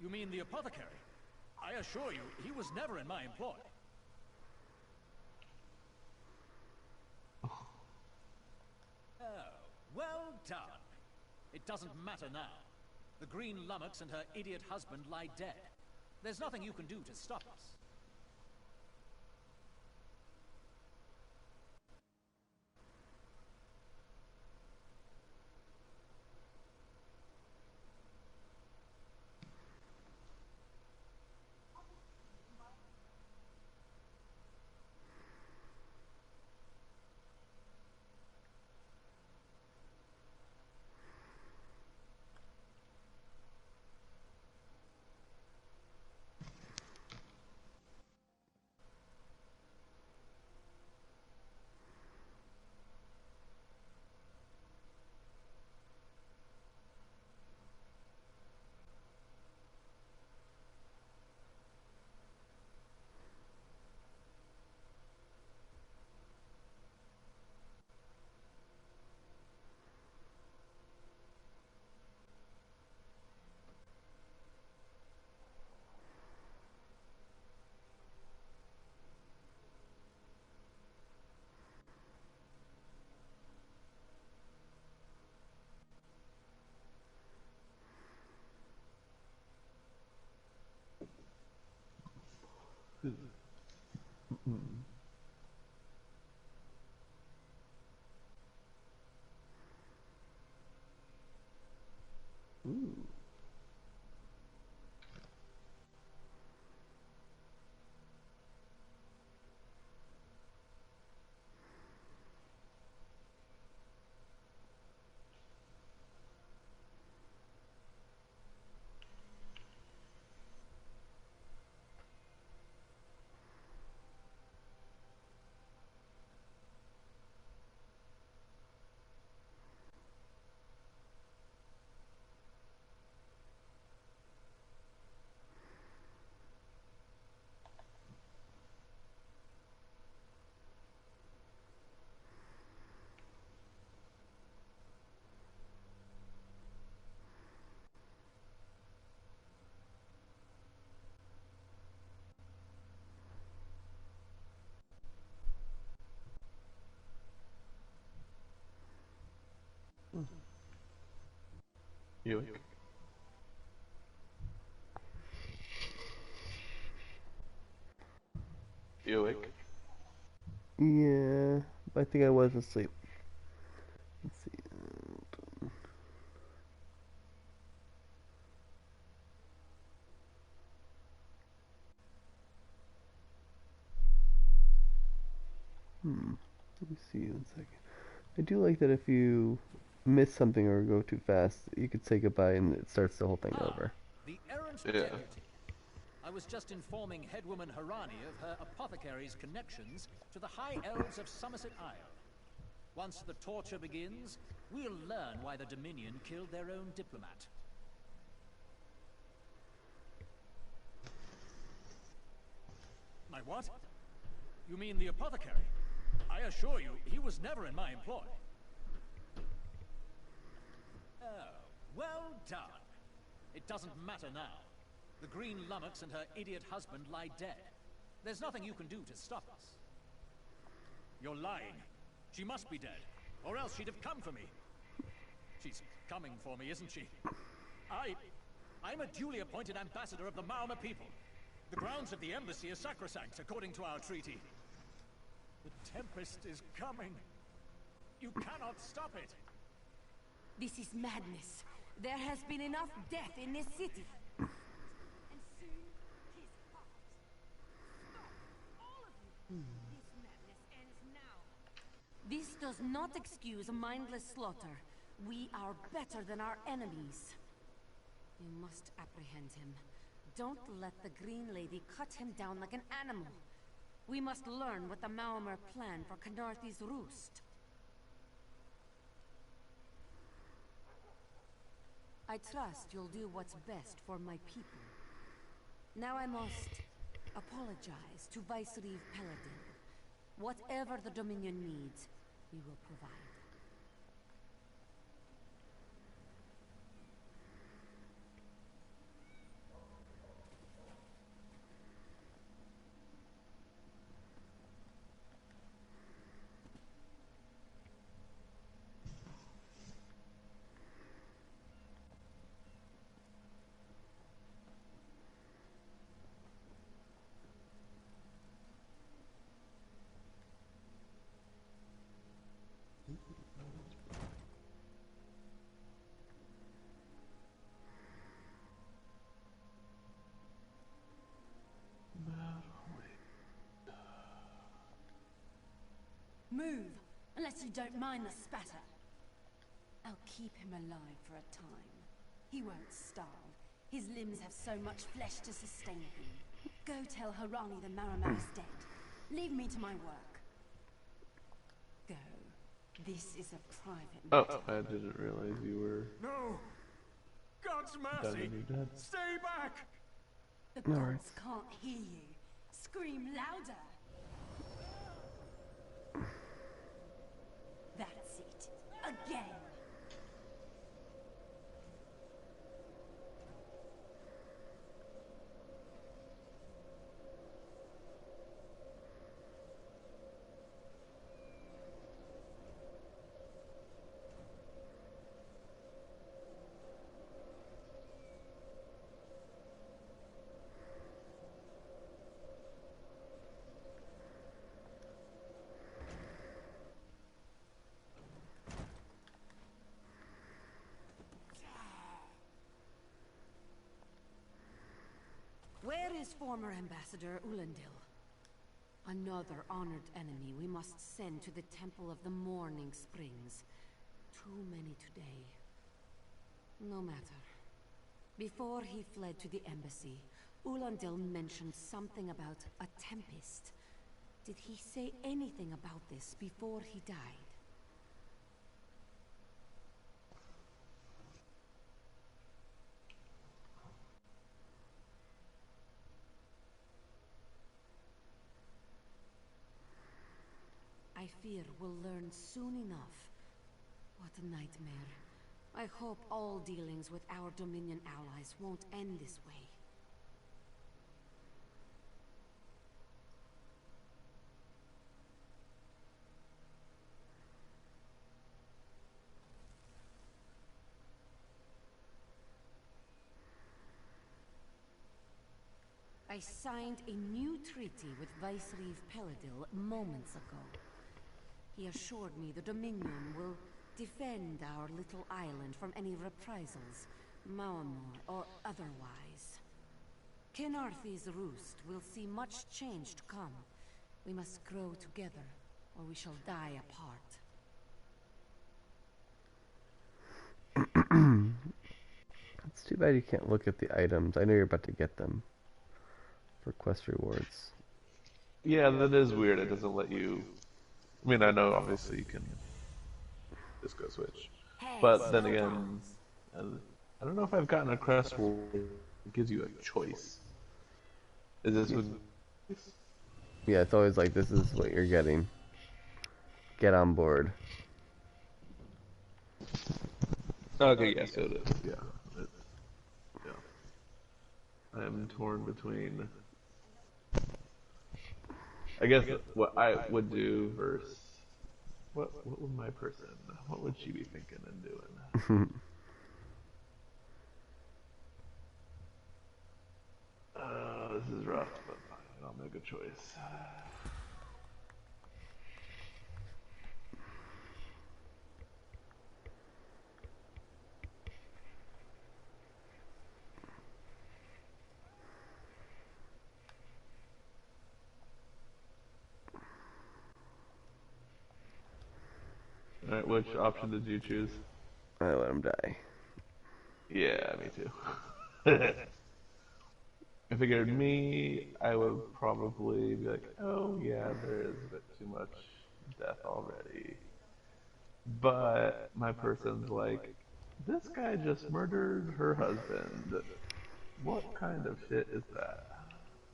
You mean the apothecary? I assure you, he was never in my employ. Oh, well done. It doesn't matter now. The Green Lummox and her idiot husband lie dead. There's nothing you can do to stop us. Ooh. Buick. Buick. Yeah, I think I was asleep. Let's see. Let me see 1 second. I do like that if you miss something or go too fast, you could say goodbye and it starts the whole thing over. The errant Yeah. deputy. I was just informing Headwoman Harani of her apothecary's connections to the High Elves of Somerset Isle. Once the torture begins, we'll learn why the Dominion killed their own diplomat. My what? You mean the apothecary? I assure you, he was never in my employ. Oh, well done. It doesn't matter now. The Green Lummox and her idiot husband lie dead. There's nothing you can do to stop us. You're lying. She must be dead, or else she'd have come for me. She's coming for me, isn't she? I'm a duly appointed ambassador of the Malma people. The grounds of the embassy are sacrosanct, according to our treaty. The Tempest is coming. You cannot stop it. This is madness. There has been enough death in this city. And soon, his heart. Stop, all of you. This madness ends now. This does not excuse mindless slaughter. We are better than our enemies. You must apprehend him. Don't let the Green Lady cut him down like an animal. We must learn what the Maomer plan for Canarthi's roost. I trust you'll do what's best for my people. Now I must apologize to Vicereeve Paladin. Whatever the Dominion needs, we will provide. Move, unless you don't mind the spatter. I'll keep him alive for a time. He won't starve. His limbs have so much flesh to sustain him. Go tell Harani the Maramar is dead. Leave me to my work. Go. This is a private matter. Oh, I didn't realize you were... No! God's done mercy! and you're dead. Stay back! The gods can't hear you. Scream louder! That's it. Again! Where is former Ambassador Ulandil? Another honored enemy we must send to the Temple of the Morning Springs. Too many today. No matter. Before he fled to the embassy, Ulandil mentioned something about a tempest. Did he say anything about this before he died? I fear we'll learn soon enough. What a nightmare. I hope all dealings with our Dominion allies won't end this way. I signed a new treaty with Vicereeve Paladil moments ago. He assured me the Dominion will defend our little island from any reprisals, Maamor or otherwise. Kenarthi's roost will see much change to come. We must grow together, or we shall die apart. It's too bad you can't look at the items. I know you're about to get them for quest rewards. Yeah, that is weird. It doesn't let you... I mean, I know obviously you can just go switch. But then again, I don't know if I've gotten a crest where it gives you a choice. Is this what... Yeah, it's always like, this is what you're getting. Get on board. Okay, yeah, so it is. Yeah. Yeah. I am torn between... I guess what I would do versus what would my person, what would she be thinking and doing? This is rough, but fine. I'll make a choice. Alright, which option did you choose? I let him die. Yeah, me too. I figured I would probably be like, oh yeah, there is a bit too much death already. But my person's like, this guy just murdered her husband. What kind of shit is that?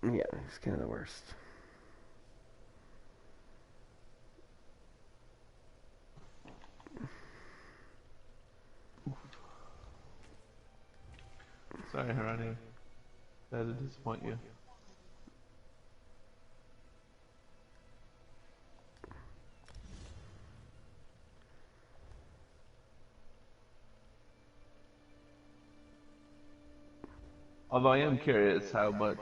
Yeah, he's kind of the worst. Sorry, Harani. That to disappoint you. Although I am curious how much,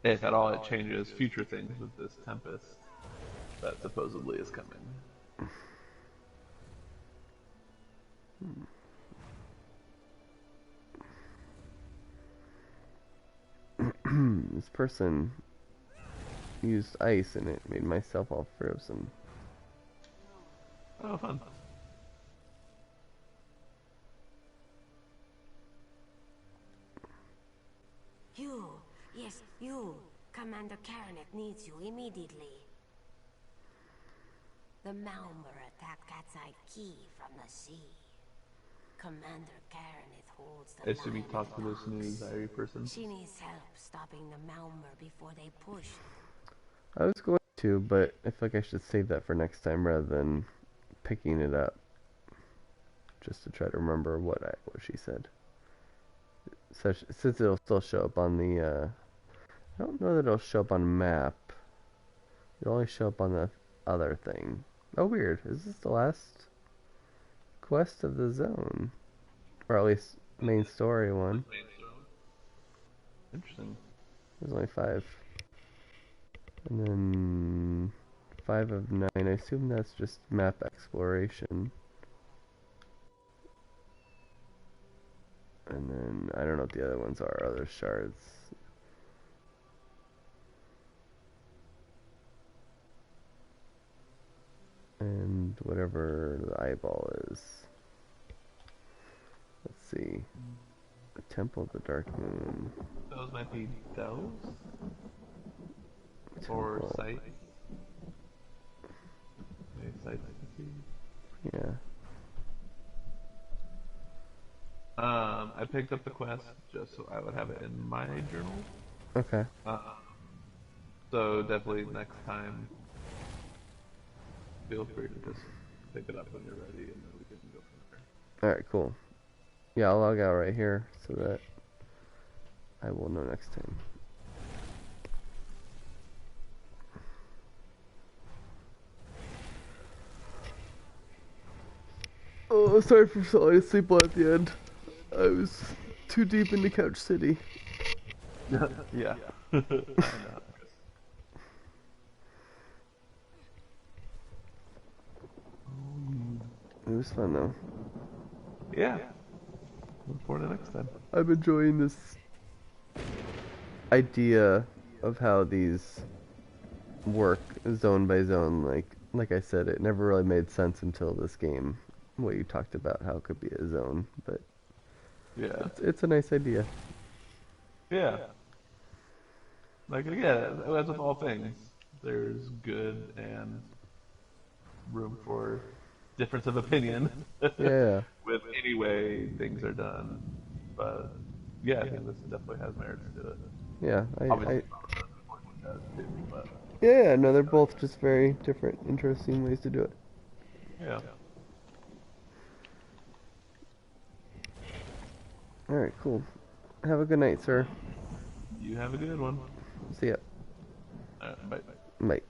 if at all, it changes future things with this Tempest that supposedly is coming. This person used ice and it made myself all frozen. Oh, fun. You, yes, you. Commander Caranet needs you immediately. The Malmer attacked Cat's Eye Key from the sea. Commander Caranet holds the I assume you talked to this new Zyri person? She needs help stopping the Malmer before they push. I was going to, but I feel like I should save that for next time rather than picking it up. Just to try to remember what she said. So since it'll still show up on the, I don't know that it'll show up on a map. It'll only show up on the other thing. Oh, weird. Is this the last quest of the zone? Or at least main story one. Interesting. There's only 5. And then 5 of 9. I assume that's just map exploration. And then I don't know what the other ones are, other shards. And whatever the eyeball is. Let's see. The Temple of the Dark Moon. Those might be delves? Or sites? Maybe sites to see? Yeah. I picked up the quest just so I would have it in my journal. Okay. So definitely next time, feel free to just pick it up when you're ready, and then we can go from there. Alright, cool. Yeah, I'll log out right here so that I will know next time. Oh, sorry for falling asleep at the end. I was too deep into Couch City. Yeah. I know. It was fun though. Yeah. Look forward to next time. I'm enjoying this idea of how these work zone by zone. Like I said, it never really made sense until this game. What you talked about, how it could be a zone, but yeah, it's a nice idea. Yeah. Like again, as with all things, there's good and room for difference of opinion. Yeah. With any way things are done, but yeah, I think this definitely has merits to it. Yeah, Obviously, does too, but yeah, no, they're both just very different, interesting ways to do it. yeah. Alright, cool. Have a good night, sir. You have a good one. See ya. Bye. Bye.